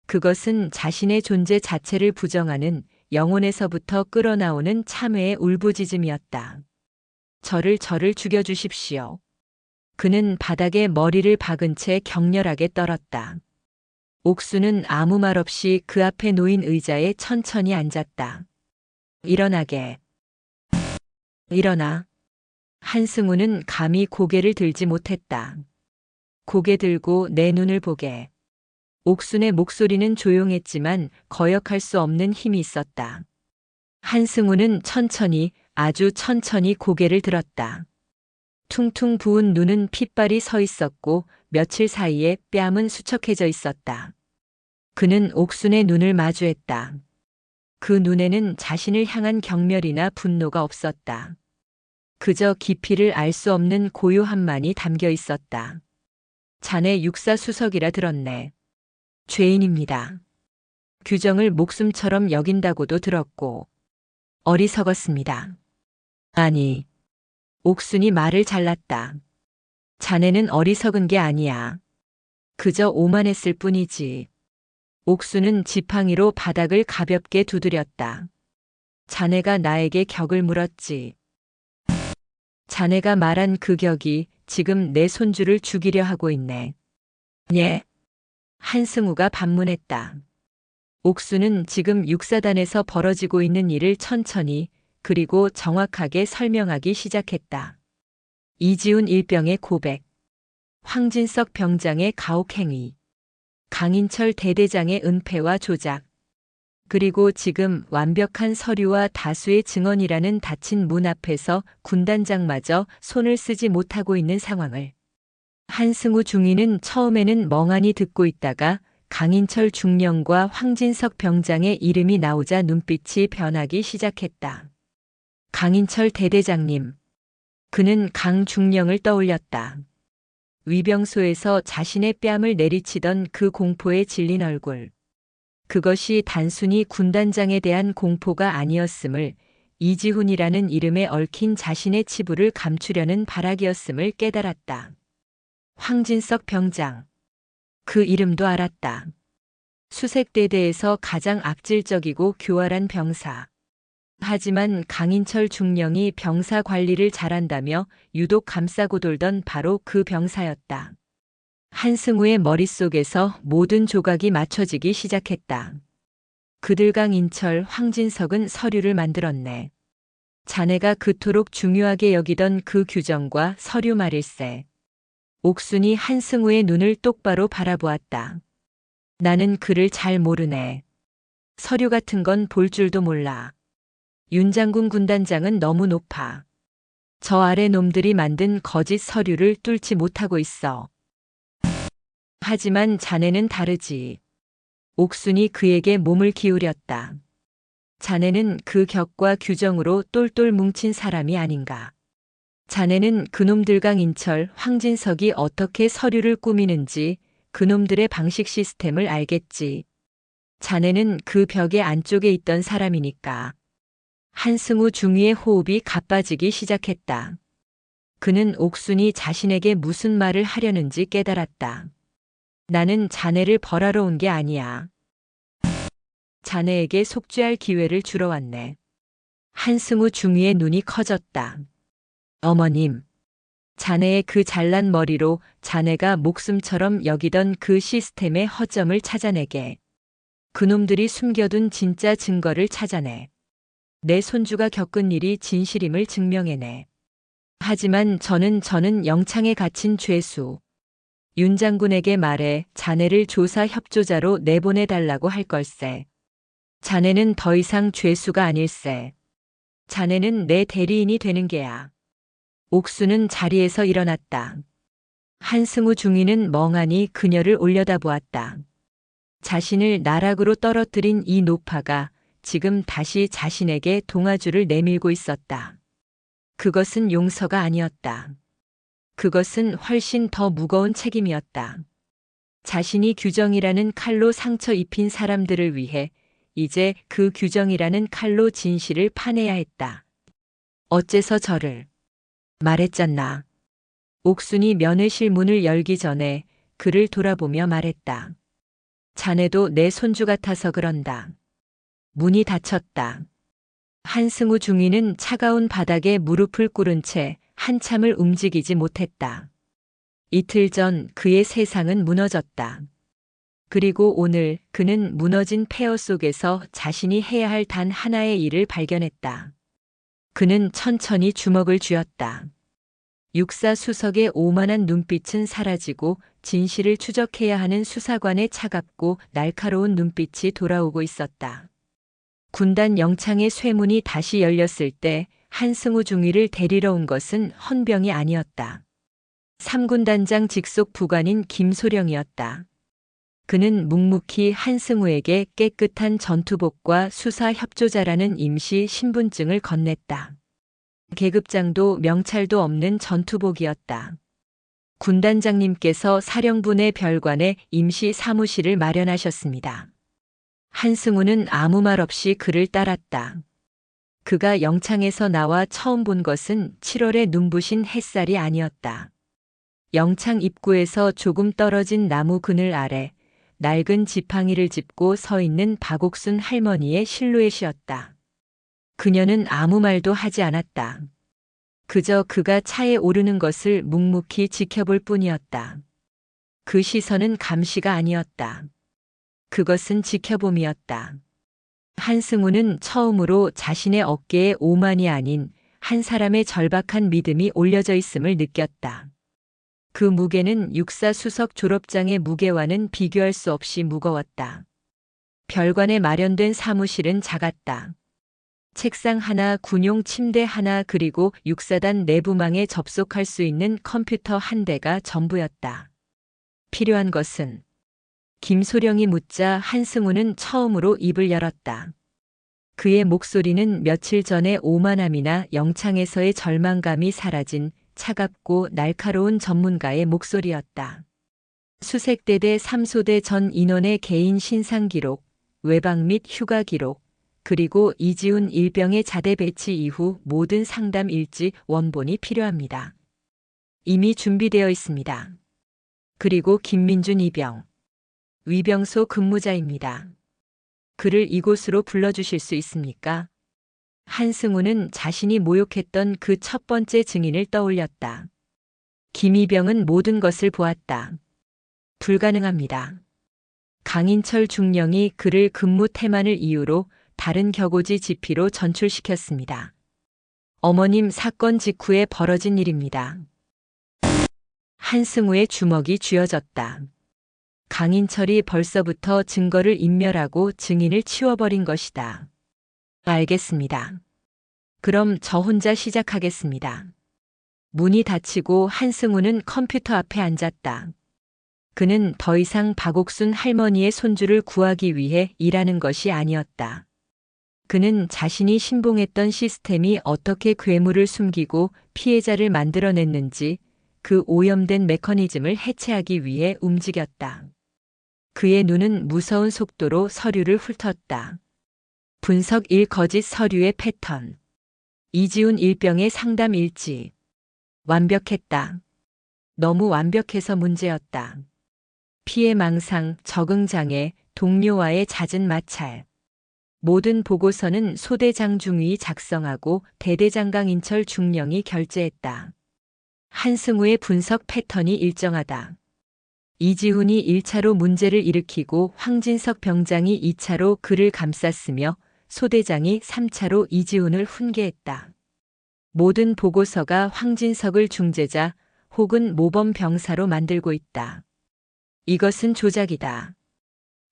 그것은 자신의 존재 자체를 부정하는 영혼에서부터 끌어나오는 참회의 울부짖음이었다. 저를 죽여주십시오. 그는 바닥에 머리를 박은 채 격렬하게 떨었다. 옥수는 아무 말 없이 그 앞에 놓인 의자에 천천히 앉았다. 일어나게. 일어나. 한승우는 감히 고개를 들지 못했다. 고개 들고 내 눈을 보게. 옥순의 목소리는 조용했지만 거역할 수 없는 힘이 있었다. 한승우는 천천히, 아주 천천히 고개를 들었다. 퉁퉁 부은 눈은 핏발이 서 있었고 며칠 사이에 뺨은 수척해져 있었다. 그는 옥순의 눈을 마주했다. 그 눈에는 자신을 향한 경멸이나 분노가 없었다. 그저 깊이를 알 수 없는 고요함만이 담겨 있었다. 자네 육사 수석이라 들었네. 죄인입니다. 규정을 목숨처럼 여긴다고도 들었고 어리석었습니다. 아니, 옥순이 말을 잘랐다. 자네는 어리석은 게 아니야. 그저 오만했을 뿐이지. 옥순은 지팡이로 바닥을 가볍게 두드렸다. 자네가 나에게 격을 물었지. 자네가 말한 그 격이 지금 내 손주를 죽이려 하고 있네. 예. 한승우가 반문했다. 옥수는 지금 육사단에서 벌어지고 있는 일을 천천히 그리고 정확하게 설명하기 시작했다. 이지훈 일병의 고백, 황진석 병장의 가혹행위, 강인철 대대장의 은폐와 조작, 그리고 지금 완벽한 서류와 다수의 증언이라는 닫힌 문 앞에서 군단장마저 손을 쓰지 못하고 있는 상황을. 한승우 중위는 처음에는 멍하니 듣고 있다가 강인철 중령과 황진석 병장의 이름이 나오자 눈빛이 변하기 시작했다. 강인철 대대장님. 그는 강중령을 떠올렸다. 위병소에서 자신의 뺨을 내리치던 그 공포에 질린 얼굴. 그것이 단순히 군단장에 대한 공포가 아니었음을, 이지훈이라는 이름에 얽힌 자신의 치부를 감추려는 발악이었음을 깨달았다. 황진석 병장. 그 이름도 알았다. 수색대대에서 가장 악질적이고 교활한 병사. 하지만 강인철 중령이 병사 관리를 잘한다며 유독 감싸고 돌던 바로 그 병사였다. 한승우의 머릿속에서 모든 조각이 맞춰지기 시작했다. 그들 강인철, 황진석은 서류를 만들었네. 자네가 그토록 중요하게 여기던 그 규정과 서류 말일세. 옥순이 한승우의 눈을 똑바로 바라보았다. 나는 그를 잘 모르네. 서류 같은 건 볼 줄도 몰라. 윤장군 군단장은 너무 높아. 저 아래 놈들이 만든 거짓 서류를 뚫지 못하고 있어. 하지만 자네는 다르지. 옥순이 그에게 몸을 기울였다. 자네는 그 격과 규정으로 똘똘 뭉친 사람이 아닌가. 자네는 그놈들 강인철, 황진석이 어떻게 서류를 꾸미는지, 그놈들의 방식 시스템을 알겠지. 자네는 그 벽의 안쪽에 있던 사람이니까. 한승우 중위의 호흡이 가빠지기 시작했다. 그는 옥순이 자신에게 무슨 말을 하려는지 깨달았다. 나는 자네를 벌하러 온 게 아니야. 자네에게 속죄할 기회를 주러 왔네. 한승우 중위의 눈이 커졌다. 어머님, 자네의 그 잘난 머리로 자네가 목숨처럼 여기던 그 시스템의 허점을 찾아내게. 그놈들이 숨겨둔 진짜 증거를 찾아내. 내 손주가 겪은 일이 진실임을 증명해내. 하지만 저는 영창에 갇힌 죄수. 윤 장군에게 말해 자네를 조사 협조자로 내보내달라고 할 걸세. 자네는 더 이상 죄수가 아닐세. 자네는 내 대리인이 되는 게야. 옥수는 자리에서 일어났다. 한승우 중위는 멍하니 그녀를 올려다보았다. 자신을 나락으로 떨어뜨린 이 노파가 지금 다시 자신에게 동아줄을 내밀고 있었다. 그것은 용서가 아니었다. 그것은 훨씬 더 무거운 책임이었다. 자신이 규정이라는 칼로 상처 입힌 사람들을 위해 이제 그 규정이라는 칼로 진실을 파내야 했다. 어째서 저를 말했잖나. 옥순이 면회실 문을 열기 전에 그를 돌아보며 말했다. 자네도 내 손주 같아서 그런다. 문이 닫혔다. 한승우 중위는 차가운 바닥에 무릎을 꿇은 채 한참을 움직이지 못했다. 이틀 전 그의 세상은 무너졌다. 그리고 오늘 그는 무너진 폐허 속에서 자신이 해야 할 단 하나의 일을 발견했다. 그는 천천히 주먹을 쥐었다. 육사 수석의 오만한 눈빛은 사라지고 진실을 추적해야 하는 수사관의 차갑고 날카로운 눈빛이 돌아오고 있었다. 군단 영창의 쇠문이 다시 열렸을 때 한승우 중위를 데리러 온 것은 헌병이 아니었다. 3군단장 직속 부관인 김소령이었다. 그는 묵묵히 한승우에게 깨끗한 전투복과 수사 협조자라는 임시 신분증을 건넸다. 계급장도 명찰도 없는 전투복이었다. 군단장님께서 사령부 내 별관에 임시 사무실을 마련하셨습니다. 한승우는 아무 말 없이 그를 따랐다. 그가 영창에서 나와 처음 본 것은 7월에 눈부신 햇살이 아니었다. 영창 입구에서 조금 떨어진 나무 그늘 아래 낡은 지팡이를 짚고 서 있는 박옥순 할머니의 실루엣이었다. 그녀는 아무 말도 하지 않았다. 그저 그가 차에 오르는 것을 묵묵히 지켜볼 뿐이었다. 그 시선은 감시가 아니었다. 그것은 지켜봄이었다. 한승우는 처음으로 자신의 어깨에 오만이 아닌 한 사람의 절박한 믿음이 올려져 있음을 느꼈다. 그 무게는 육사 수석 졸업장의 무게와는 비교할 수 없이 무거웠다. 별관에 마련된 사무실은 작았다. 책상 하나, 군용 침대 하나, 그리고 육사단 내부망에 접속할 수 있는 컴퓨터 한 대가 전부였다. 필요한 것은? 김소령이 묻자 한승우는 처음으로 입을 열었다. 그의 목소리는 며칠 전의 오만함이나 영창에서의 절망감이 사라진 차갑고 날카로운 전문가의 목소리였다. 수색대대 3소대 전 인원의 개인 신상 기록, 외박 및 휴가 기록, 그리고 이지훈 일병의 자대 배치 이후 모든 상담 일지 원본이 필요합니다. 이미 준비되어 있습니다. 그리고 김민준 이병, 위병소 근무자입니다. 그를 이곳으로 불러주실 수 있습니까? 한승우는 자신이 모욕했던 그 첫 번째 증인을 떠올렸다. 김이병은 모든 것을 보았다. 불가능합니다. 강인철 중령이 그를 근무 태만을 이유로 다른 격오지 지피로 전출시켰습니다. 어머님, 사건 직후에 벌어진 일입니다. 한승우의 주먹이 쥐어졌다. 강인철이 벌써부터 증거를 인멸하고 증인을 치워버린 것이다. 알겠습니다. 그럼 저 혼자 시작하겠습니다. 문이 닫히고 한승우는 컴퓨터 앞에 앉았다. 그는 더 이상 박옥순 할머니의 손주를 구하기 위해 일하는 것이 아니었다. 그는 자신이 신봉했던 시스템이 어떻게 괴물을 숨기고 피해자를 만들어냈는지 그 오염된 메커니즘을 해체하기 위해 움직였다. 그의 눈은 무서운 속도로 서류를 훑었다. 분석 1 거짓 서류의 패턴. 이지훈 일병의 상담 일지. 완벽했다. 너무 완벽해서 문제였다. 피해 망상, 적응장애, 동료와의 잦은 마찰. 모든 보고서는 소대장 중위이 작성하고 대대장강 인철 중령이 결재했다. 한승우의 분석 패턴이 일정하다. 이지훈이 1차로 문제를 일으키고 황진석 병장이 2차로 그를 감쌌으며 소대장이 3차로 이지훈을 훈계했다. 모든 보고서가 황진석을 중재자 혹은 모범 병사로 만들고 있다. 이것은 조작이다.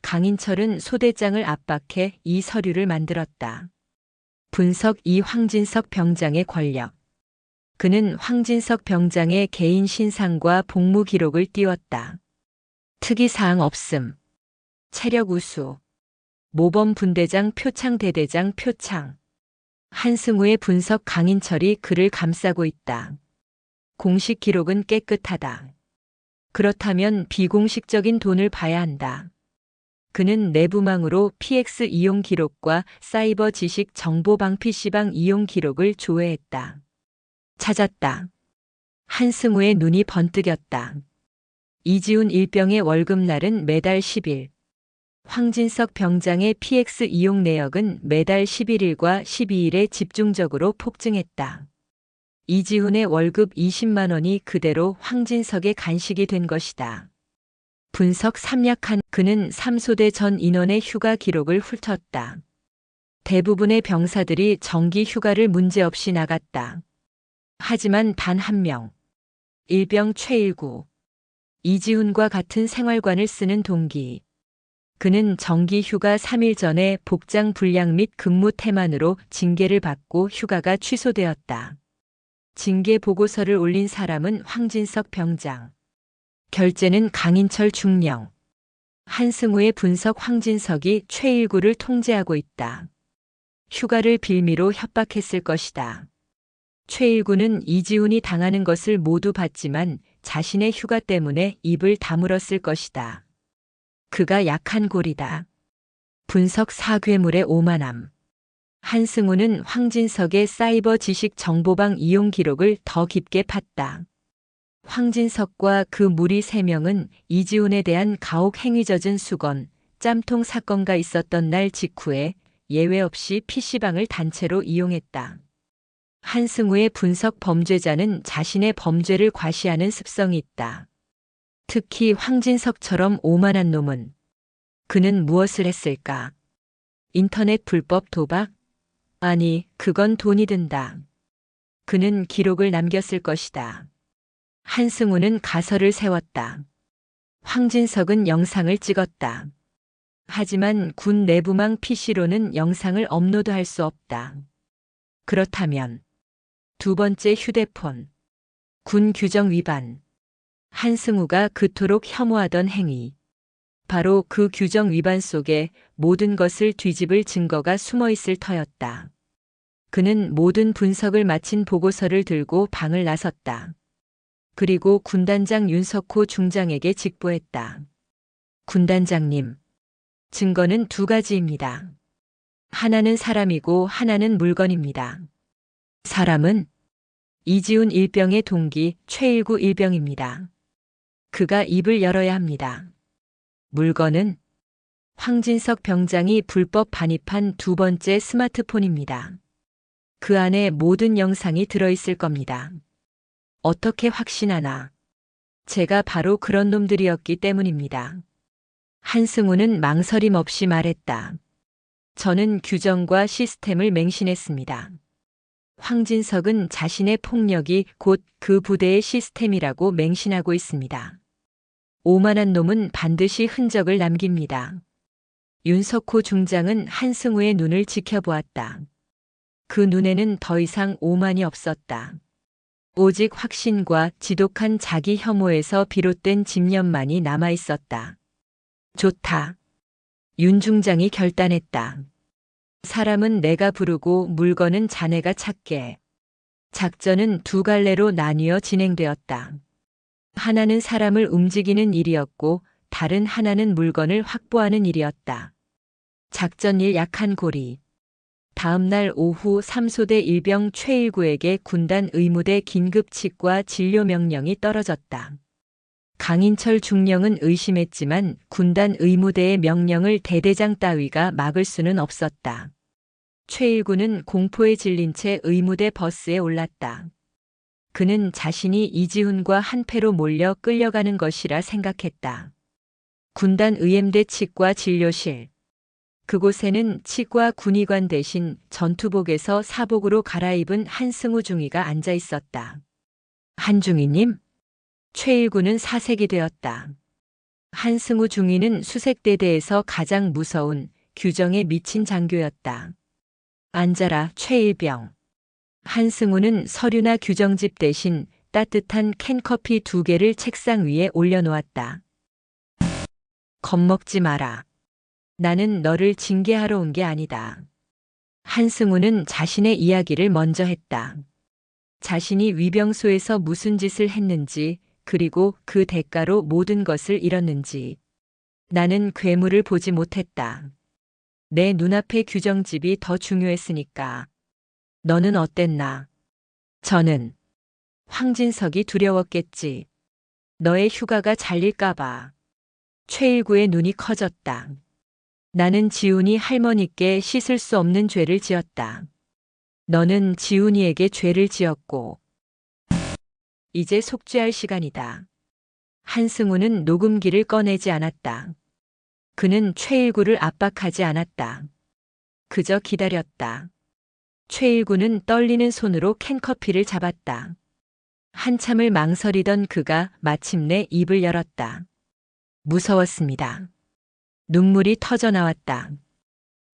강인철은 소대장을 압박해 이 서류를 만들었다. 분석 2 황진석 병장의 권력. 그는 황진석 병장의 개인 신상과 복무 기록을 띄웠다. 특이사항 없음. 체력 우수. 모범 분대장 표창 대대장 표창. 한승우의 분석 강인철이 그를 감싸고 있다. 공식 기록은 깨끗하다. 그렇다면 비공식적인 돈을 봐야 한다. 그는 내부망으로 PX 이용 기록과 사이버 지식 정보방 PC방 이용 기록을 조회했다. 찾았다. 한승우의 눈이 번뜩였다. 이지훈 일병의 월급날은 매달 10일. 황진석 병장의 PX 이용 내역은 매달 11일과 12일에 집중적으로 폭증했다. 이지훈의 월급 20만 원이 그대로 황진석의 간식이 된 것이다. 분석 3약한 그는 3소대 전 인원의 휴가 기록을 훑었다. 대부분의 병사들이 정기 휴가를 문제없이 나갔다. 하지만 단 한 명. 일병 최일구. 이지훈과 같은 생활관을 쓰는 동기. 그는 정기 휴가 3일 전에 복장 불량 및 근무 태만으로 징계를 받고 휴가가 취소되었다. 징계 보고서를 올린 사람은 황진석 병장. 결재는 강인철 중령. 한승우의 분석 황진석이 최일구를 통제하고 있다. 휴가를 빌미로 협박했을 것이다. 최일구는 이지훈이 당하는 것을 모두 봤지만 자신의 휴가 때문에 입을 다물었을 것이다. 그가 약한 골이다. 분석 4 괴물의 오만함. 한승우는 황진석의 사이버 지식 정보방 이용 기록을 더 깊게 팠다. 황진석과 그 무리 3명은 이지훈에 대한 가혹 행위 젖은 수건, 짬통 사건가 있었던 날 직후에 예외 없이 PC방을 단체로 이용했다. 한승우의 분석 범죄자는 자신의 범죄를 과시하는 습성이 있다. 특히 황진석처럼 오만한 놈은. 그는 무엇을 했을까? 인터넷 불법 도박? 아니, 그건 돈이 든다. 그는 기록을 남겼을 것이다. 한승우는 가설을 세웠다. 황진석은 영상을 찍었다. 하지만 군 내부망 PC로는 영상을 업로드할 수 없다. 그렇다면 두 번째 휴대폰. 군 규정 위반. 한승우가 그토록 혐오하던 행위. 바로 그 규정 위반 속에 모든 것을 뒤집을 증거가 숨어 있을 터였다. 그는 모든 분석을 마친 보고서를 들고 방을 나섰다. 그리고 군단장 윤석호 중장에게 직보했다. 군단장님, 증거는 두 가지입니다. 하나는 사람이고 하나는 물건입니다. 사람은 이지훈 일병의 동기 최일구 일병입니다. 그가 입을 열어야 합니다. 물건은 황진석 병장이 불법 반입한 두 번째 스마트폰입니다. 그 안에 모든 영상이 들어있을 겁니다. 어떻게 확신하나? 제가 바로 그런 놈들이었기 때문입니다. 한승우는 망설임 없이 말했다. 저는 규정과 시스템을 맹신했습니다. 황진석은 자신의 폭력이 곧 그 부대의 시스템이라고 맹신하고 있습니다. 오만한 놈은 반드시 흔적을 남깁니다. 윤석호 중장은 한승우의 눈을 지켜보았다. 그 눈에는 더 이상 오만이 없었다. 오직 확신과 지독한 자기 혐오에서 비롯된 집념만이 남아 있었다. 좋다. 윤 중장이 결단했다. 사람은 내가 부르고 물건은 자네가 찾게. 작전은 두 갈래로 나뉘어 진행되었다. 하나는 사람을 움직이는 일이었고 다른 하나는 물건을 확보하는 일이었다. 작전 1 약한 고리. 다음 날 오후 3소대 일병 최일구에게 군단 의무대 긴급 치과 진료 명령이 떨어졌다. 강인철 중령은 의심했지만 군단 의무대의 명령을 대대장 따위가 막을 수는 없었다. 최일구는 공포에 질린 채 의무대 버스에 올랐다. 그는 자신이 이지훈과 한패로 몰려 끌려가는 것이라 생각했다. 군단 의엠대 치과 진료실. 그곳에는 치과 군의관 대신 전투복에서 사복으로 갈아입은 한승우 중위가 앉아 있었다. 한중위님? 최일구는 사색이 되었다. 한승우 중위는 수색대대에서 가장 무서운 규정에 미친 장교였다. 앉아라, 최일병. 한승우는 서류나 규정집 대신 따뜻한 캔커피 2개를 책상 위에 올려놓았다. 겁먹지 마라. 나는 너를 징계하러 온 게 아니다. 한승우는 자신의 이야기를 먼저 했다. 자신이 위병소에서 무슨 짓을 했는지, 그리고 그 대가로 모든 것을 잃었는지. 나는 괴물을 보지 못했다. 내 눈앞의 규정집이 더 중요했으니까. 너는 어땠나? 저는 황진석이 두려웠겠지. 너의 휴가가 잘릴까봐. 최일구의 눈이 커졌다. 나는 지훈이 할머니께 씻을 수 없는 죄를 지었다. 너는 지훈이에게 죄를 지었고. 이제 속죄할 시간이다. 한승우는 녹음기를 꺼내지 않았다. 그는 최일구를 압박하지 않았다. 그저 기다렸다. 최일구는 떨리는 손으로 캔커피를 잡았다. 한참을 망설이던 그가 마침내 입을 열었다. 무서웠습니다. 눈물이 터져 나왔다.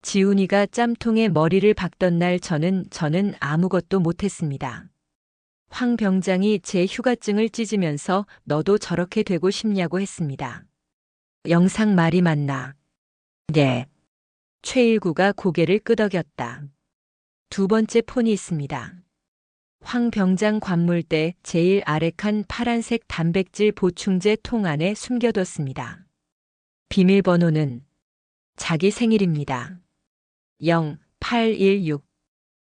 지훈이가 짬통에 머리를 박던 날 저는 아무것도 못했습니다. 황 병장이 제 휴가증을 찢으면서 너도 저렇게 되고 싶냐고 했습니다. 영상 말이 맞나? 네. 최일구가 고개를 끄덕였다. 두 번째 폰이 있습니다. 황 병장 관물대 제일 아래 칸 파란색 단백질 보충제 통 안에 숨겨뒀습니다. 비밀번호는 자기 생일입니다. 0816.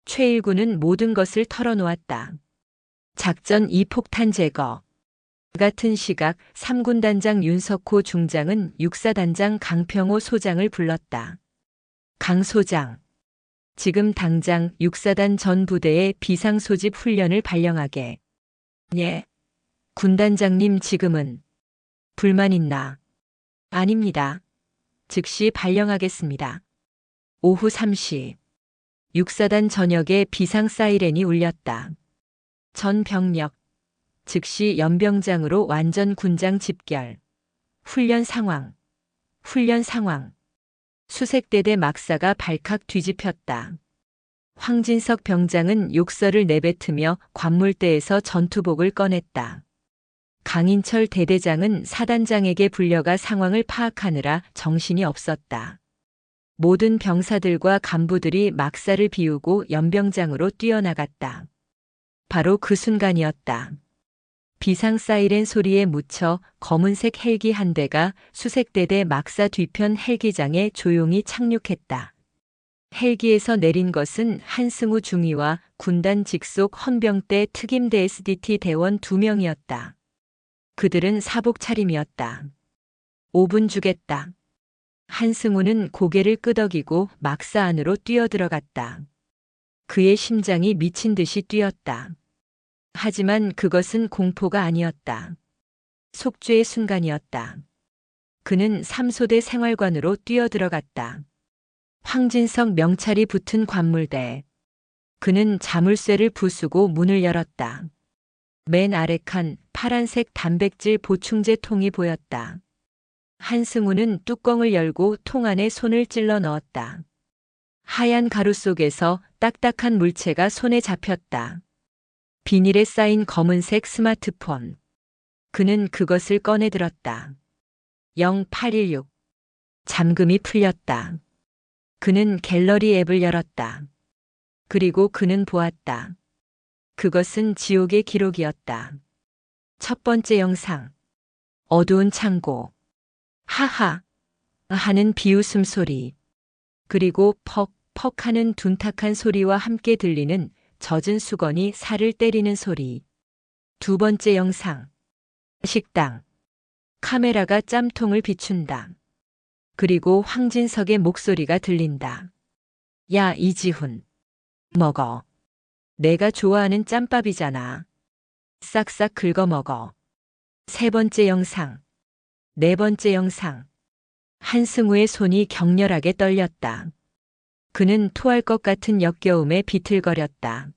최일구는 모든 것을 털어놓았다. 작전 2 폭탄 제거. 같은 시각 3군단장 윤석호 중장은 육사단장 강평호 소장을 불렀다. 강 소장. 지금 당장 육사단 전 부대에 비상소집 훈련을 발령하게. 예. 군단장님 지금은 불만 있나? 아닙니다. 즉시 발령하겠습니다. 오후 3시. 육사단 전역에 비상 사이렌이 울렸다. 전 병력. 즉시 연병장으로 완전 군장 집결. 훈련 상황. 훈련 상황. 수색대대 막사가 발칵 뒤집혔다. 황진석 병장은 욕설을 내뱉으며 관물대에서 전투복을 꺼냈다. 강인철 대대장은 사단장에게 불려가 상황을 파악하느라 정신이 없었다. 모든 병사들과 간부들이 막사를 비우고 연병장으로 뛰어나갔다. 바로 그 순간이었다. 비상 사이렌 소리에 묻혀 검은색 헬기 한 대가 수색대대 막사 뒤편 헬기장에 조용히 착륙했다. 헬기에서 내린 것은 한승우 중위와 군단 직속 헌병대 특임대 SDT 대원 2명이었다. 그들은 사복 차림이었다. 5분 주겠다. 한승우는 고개를 끄덕이고 막사 안으로 뛰어들어갔다. 그의 심장이 미친 듯이 뛰었다. 하지만 그것은 공포가 아니었다. 속죄의 순간이었다. 그는 3소대 생활관으로 뛰어들어갔다. 황진석 명찰이 붙은 관물대. 그는 자물쇠를 부수고 문을 열었다. 맨 아래 칸 파란색 단백질 보충제 통이 보였다. 한승우는 뚜껑을 열고 통 안에 손을 찔러 넣었다. 하얀 가루 속에서 딱딱한 물체가 손에 잡혔다. 비닐에 쌓인 검은색 스마트폰. 그는 그것을 꺼내 들었다. 0816. 잠금이 풀렸다. 그는 갤러리 앱을 열었다. 그리고 그는 보았다. 그것은 지옥의 기록이었다. 첫 번째 영상. 어두운 창고. 하하 하는 비웃음 소리. 그리고 퍽퍽 하는 둔탁한 소리와 함께 들리는 젖은 수건이 살을 때리는 소리. 두 번째 영상. 식당. 카메라가 짬통을 비춘다. 그리고 황진석의 목소리가 들린다. 야, 이지훈. 먹어. 내가 좋아하는 짬밥이잖아. 싹싹 긁어 먹어. 세 번째 영상. 네 번째 영상. 한승우의 손이 격렬하게 떨렸다. 그는 토할 것 같은 역겨움에 비틀거렸다.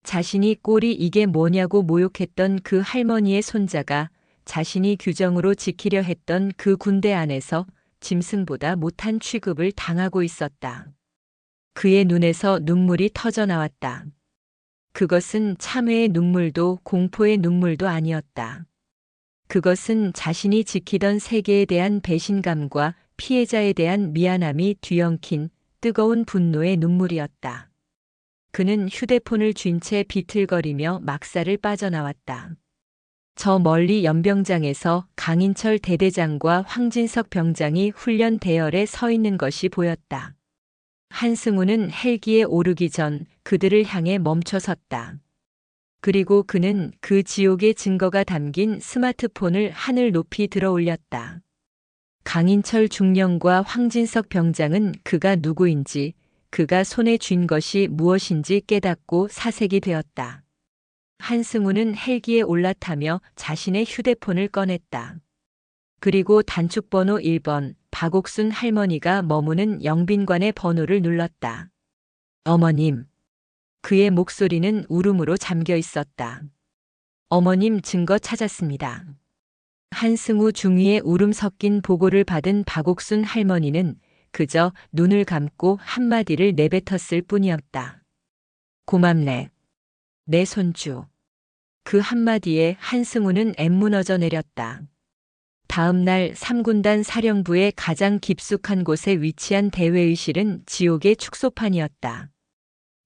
자신이 꼴이 이게 뭐냐고 모욕했던 그 할머니의 손자가 자신이 규정으로 지키려 했던 그 군대 안에서 짐승보다 못한 취급을 당하고 있었다. 그의 눈에서 눈물이 터져 나왔다. 그것은 참회의 눈물도 공포의 눈물도 아니었다. 그것은 자신이 지키던 세계에 대한 배신감과 피해자에 대한 미안함이 뒤엉킨 뜨거운 분노의 눈물이었다. 그는 휴대폰을 쥔 채 비틀거리며 막사를 빠져나왔다. 저 멀리 연병장에서 강인철 대대장과 황진석 병장이 훈련 대열에 서 있는 것이 보였다. 한승우는 헬기에 오르기 전 그들을 향해 멈춰 섰다. 그리고 그는 그 지옥의 증거가 담긴 스마트폰을 하늘 높이 들어 올렸다. 강인철 중령과 황진석 병장은 그가 누구인지, 그가 손에 쥔 것이 무엇인지 깨닫고 사색이 되었다. 한승우는 헬기에 올라타며 자신의 휴대폰을 꺼냈다. 그리고 단축번호 1번 박옥순 할머니가 머무는 영빈관의 번호를 눌렀다. 어머님. 그의 목소리는 울음으로 잠겨 있었다. 어머님, 증거 찾았습니다. 한승우 중위의 울음 섞인 보고를 받은 박옥순 할머니는 그저 눈을 감고 한마디를 내뱉었을 뿐이었다. 고맙네. 내 손주. 그 한마디에 한승우는 앵무너져 내렸다. 다음 날 3군단 사령부의 가장 깊숙한 곳에 위치한 대회의실은 지옥의 축소판이었다.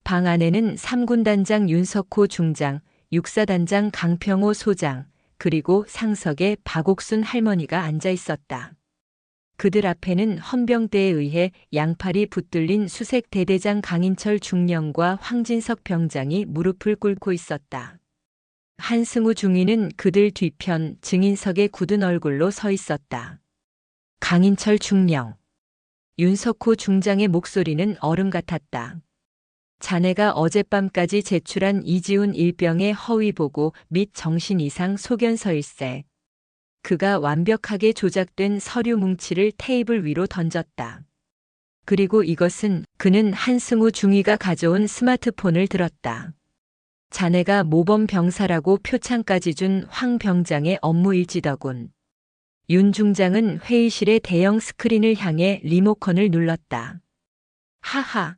방 안에는 3군단장 윤석호 중장, 육사단장 강평호 소장, 그리고 상석에 박옥순 할머니가 앉아 있었다. 그들 앞에는 헌병대에 의해 양팔이 붙들린 수색 대대장 강인철 중령과 황진석 병장이 무릎을 꿇고 있었다. 한승우 중위는 그들 뒤편 증인석에 굳은 얼굴로 서 있었다. 강인철 중령. 윤석호 중장의 목소리는 얼음 같았다. 자네가 어젯밤까지 제출한 이지훈 일병의 허위 보고 및 정신 이상 소견서일세. 그가 완벽하게 조작된 서류 뭉치를 테이블 위로 던졌다. 그리고 이것은 그는 한승우 중위가 가져온 스마트폰을 들었다. 자네가 모범 병사라고 표창까지 준 황 병장의 업무 일지더군. 윤 중장은 회의실의 대형 스크린을 향해 리모컨을 눌렀다. 하하.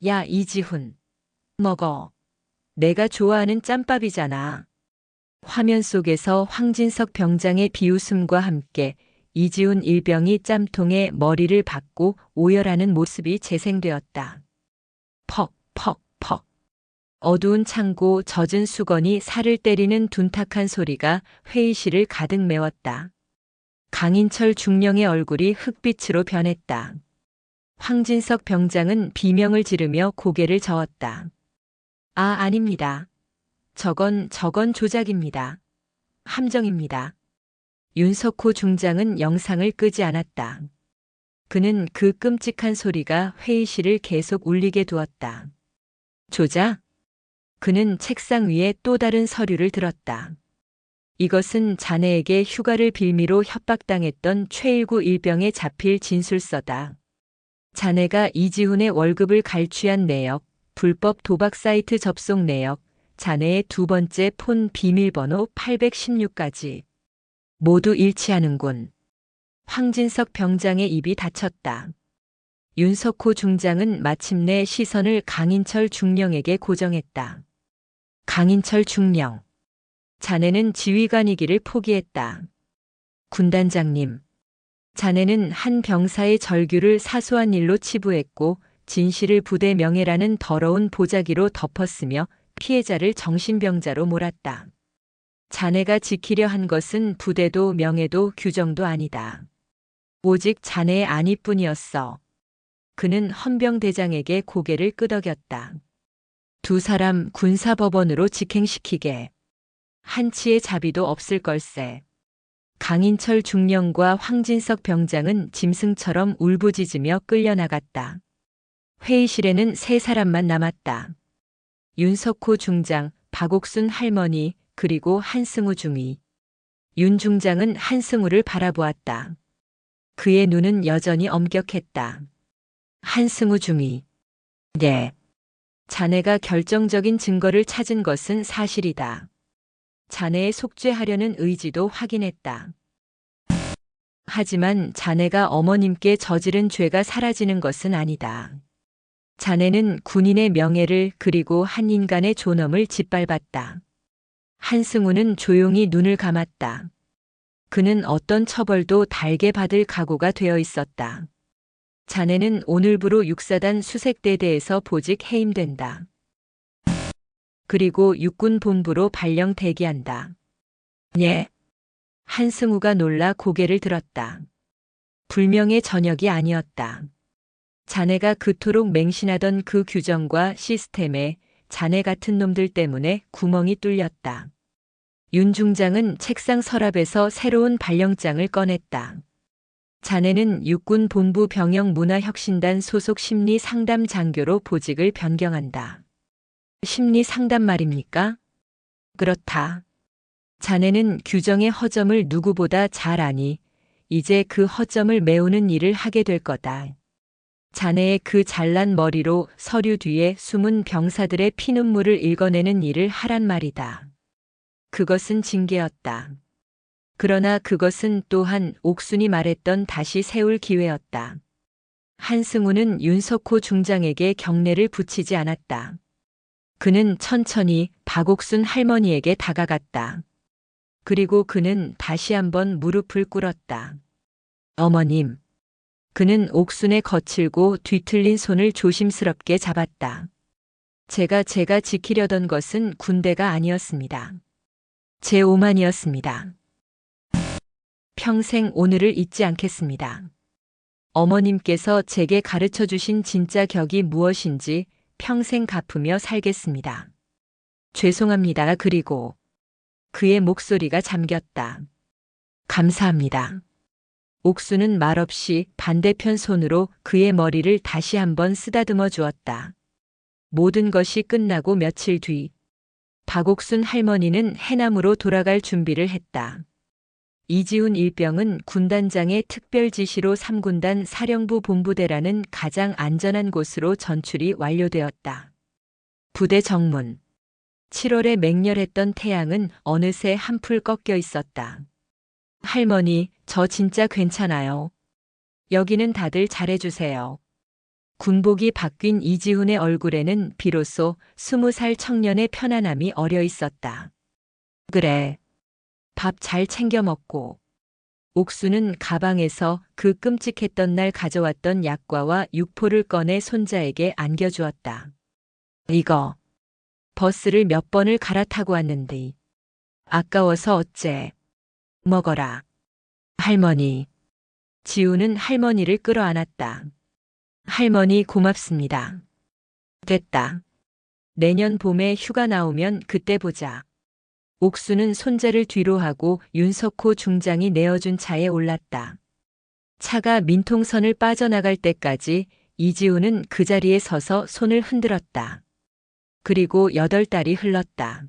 야, 이지훈. 먹어. 내가 좋아하는 짬밥이잖아. 화면 속에서 황진석 병장의 비웃음과 함께 이지훈 일병이 짬통에 머리를 박고 오열하는 모습이 재생되었다. 퍽, 퍽, 퍽. 어두운 창고 젖은 수건이 살을 때리는 둔탁한 소리가 회의실을 가득 메웠다. 강인철 중령의 얼굴이 흑빛으로 변했다. 황진석 병장은 비명을 지르며 고개를 저었다. 아닙니다. 저건 조작입니다. 함정입니다. 윤석호 중장은 영상을 끄지 않았다. 그는 그 끔찍한 소리가 회의실을 계속 울리게 두었다. 조작? 그는 책상 위에 또 다른 서류를 들었다. 이것은 자네에게 휴가를 빌미로 협박당했던 최일구 일병에 잡힐 진술서다. 자네가 이지훈의 월급을 갈취한 내역, 불법 도박 사이트 접속 내역, 자네의 두 번째 폰 비밀번호 816까지 모두 일치하는군. 황진석 병장의 입이 닫혔다. 윤석호 중장은 마침내 시선을 강인철 중령에게 고정했다. 강인철 중령. 자네는 지휘관이기를 포기했다. 군단장님. 자네는 한 병사의 절규를 사소한 일로 치부했고 진실을 부대 명예라는 더러운 보자기로 덮었으며 피해자를 정신병자로 몰았다. 자네가 지키려 한 것은 부대도 명예도 규정도 아니다. 오직 자네의 안위뿐이었어. 그는 헌병대장에게 고개를 끄덕였다. 두 사람 군사법원으로 직행시키게. 한치의 자비도 없을 걸세. 강인철 중령과 황진석 병장은 짐승처럼 울부짖으며 끌려나갔다. 회의실에는 세 사람만 남았다. 윤석호 중장, 박옥순 할머니, 그리고 한승우 중위. 윤 중장은 한승우를 바라보았다. 그의 눈은 여전히 엄격했다. 한승우 중위. 네. 자네가 결정적인 증거를 찾은 것은 사실이다. 자네의 속죄하려는 의지도 확인했다. 하지만 자네가 어머님께 저지른 죄가 사라지는 것은 아니다. 자네는 군인의 명예를 그리고 한 인간의 존엄을 짓밟았다. 한승우는 조용히 눈을 감았다. 그는 어떤 처벌도 달게 받을 각오가 되어 있었다. 자네는 오늘부로 육사단 수색대대에서 보직 해임된다. 그리고 육군본부로 발령 대기한다. 예. 한승우가 놀라 고개를 들었다. 불명의 저녁이 아니었다. 자네가 그토록 맹신하던 그 규정과 시스템에 자네 같은 놈들 때문에 구멍이 뚫렸다. 윤 중장은 책상 서랍에서 새로운 발령장을 꺼냈다. 자네는 육군본부 병영문화혁신단 소속 심리상담장교로 보직을 변경한다. 심리상담 말입니까? 그렇다. 자네는 규정의 허점을 누구보다 잘 아니, 이제 그 허점을 메우는 일을 하게 될 거다. 자네의 그 잘난 머리로 서류 뒤에 숨은 병사들의 피눈물을 읽어내는 일을 하란 말이다. 그것은 징계였다. 그러나 그것은 또한 옥순이 말했던 다시 세울 기회였다. 한승우는 윤석호 중장에게 경례를 붙이지 않았다. 그는 천천히 박옥순 할머니에게 다가갔다. 그리고 그는 다시 한번 무릎을 꿇었다. 어머님. 그는 옥순의 거칠고 뒤틀린 손을 조심스럽게 잡았다. 제가 지키려던 것은 군대가 아니었습니다. 제 오만이었습니다. 평생 오늘을 잊지 않겠습니다. 어머님께서 제게 가르쳐 주신 진짜 격이 무엇인지 평생 갚으며 살겠습니다. 죄송합니다. 그리고 그의 목소리가 잠겼다. 감사합니다. 옥수는 말없이 반대편 손으로 그의 머리를 다시 한번 쓰다듬어 주었다. 모든 것이 끝나고 며칠 뒤 박옥순 할머니는 해남으로 돌아갈 준비를 했다. 이지훈 일병은 군단장의 특별 지시로 3군단 사령부 본부대라는 가장 안전한 곳으로 전출이 완료되었다. 부대 정문. 7월에 맹렬했던 태양은 어느새 한풀 꺾여 있었다. 할머니, 저 진짜 괜찮아요. 여기는 다들 잘해주세요. 군복이 바뀐 이지훈의 얼굴에는 비로소 20살 청년의 편안함이 어려 있었다. 그래. 밥 잘 챙겨 먹고. 옥수는 가방에서 그 끔찍했던 날 가져왔던 약과와 육포를 꺼내 손자에게 안겨주었다. 이거. 버스를 몇 번을 갈아타고 왔는데. 아까워서 어째. 먹어라. 할머니. 지우는 할머니를 끌어안았다. 할머니 고맙습니다. 됐다. 내년 봄에 휴가 나오면 그때 보자. 옥수는 손자를 뒤로 하고 윤석호 중장이 내어준 차에 올랐다. 차가 민통선을 빠져나갈 때까지 이지우는 그 자리에 서서 손을 흔들었다. 그리고 8달이 흘렀다.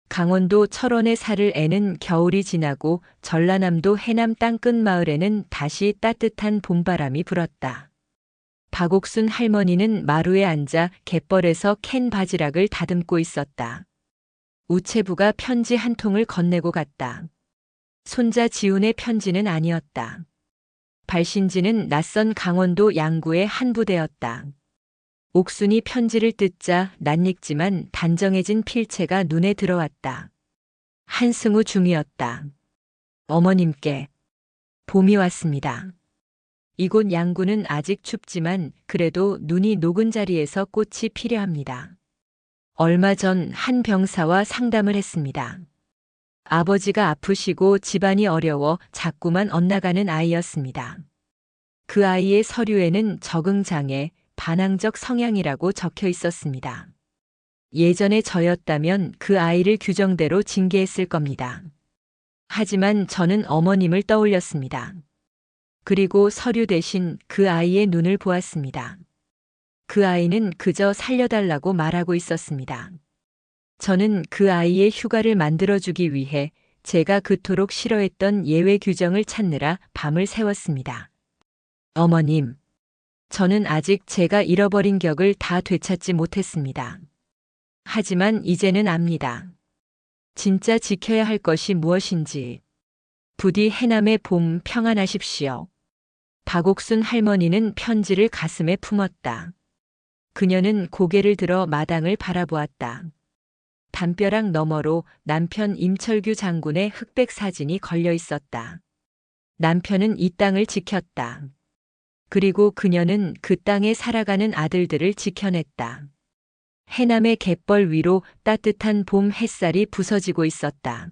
강원도 철원의 살을 애는 겨울이 지나고 전라남도 해남 땅끝 마을에는 다시 따뜻한 봄바람이 불었다. 박옥순 할머니는 마루에 앉아 갯벌에서 캔 바지락을 다듬고 있었다. 우체부가 편지 한 통을 건네고 갔다. 손자 지훈의 편지는 아니었다. 발신지는 낯선 강원도 양구의 한 부대였다. 옥순이 편지를 뜯자 낯익지만 단정해진 필체가 눈에 들어왔다. 한승우 중이었다. 어머님께 봄이 왔습니다. 이곳 양구는 아직 춥지만 그래도 눈이 녹은 자리에서 꽃이 필요합니다. 얼마 전 한 병사와 상담을 했습니다. 아버지가 아프시고 집안이 어려워 자꾸만 엇나가는 아이였습니다. 그 아이의 서류에는 적응장애, 반항적 성향이라고 적혀 있었습니다. 예전에 저였다면 그 아이를 규정대로 징계했을 겁니다. 하지만 저는 어머님을 떠올렸습니다. 그리고 서류 대신 그 아이의 눈을 보았습니다. 그 아이는 그저 살려달라고 말하고 있었습니다. 저는 그 아이의 휴가를 만들어주기 위해 제가 그토록 싫어했던 예외 규정을 찾느라 밤을 새웠습니다. 어머님, 저는 아직 제가 잃어버린 격을 다 되찾지 못했습니다. 하지만 이제는 압니다. 진짜 지켜야 할 것이 무엇인지. 부디 해남의 봄 평안하십시오. 박옥순 할머니는 편지를 가슴에 품었다. 그녀는 고개를 들어 마당을 바라보았다. 담벼락 너머로 남편 임철규 장군의 흑백 사진이 걸려 있었다. 남편은 이 땅을 지켰다. 그리고 그녀는 그 땅에 살아가는 아들들을 지켜냈다. 해남의 갯벌 위로 따뜻한 봄 햇살이 부서지고 있었다.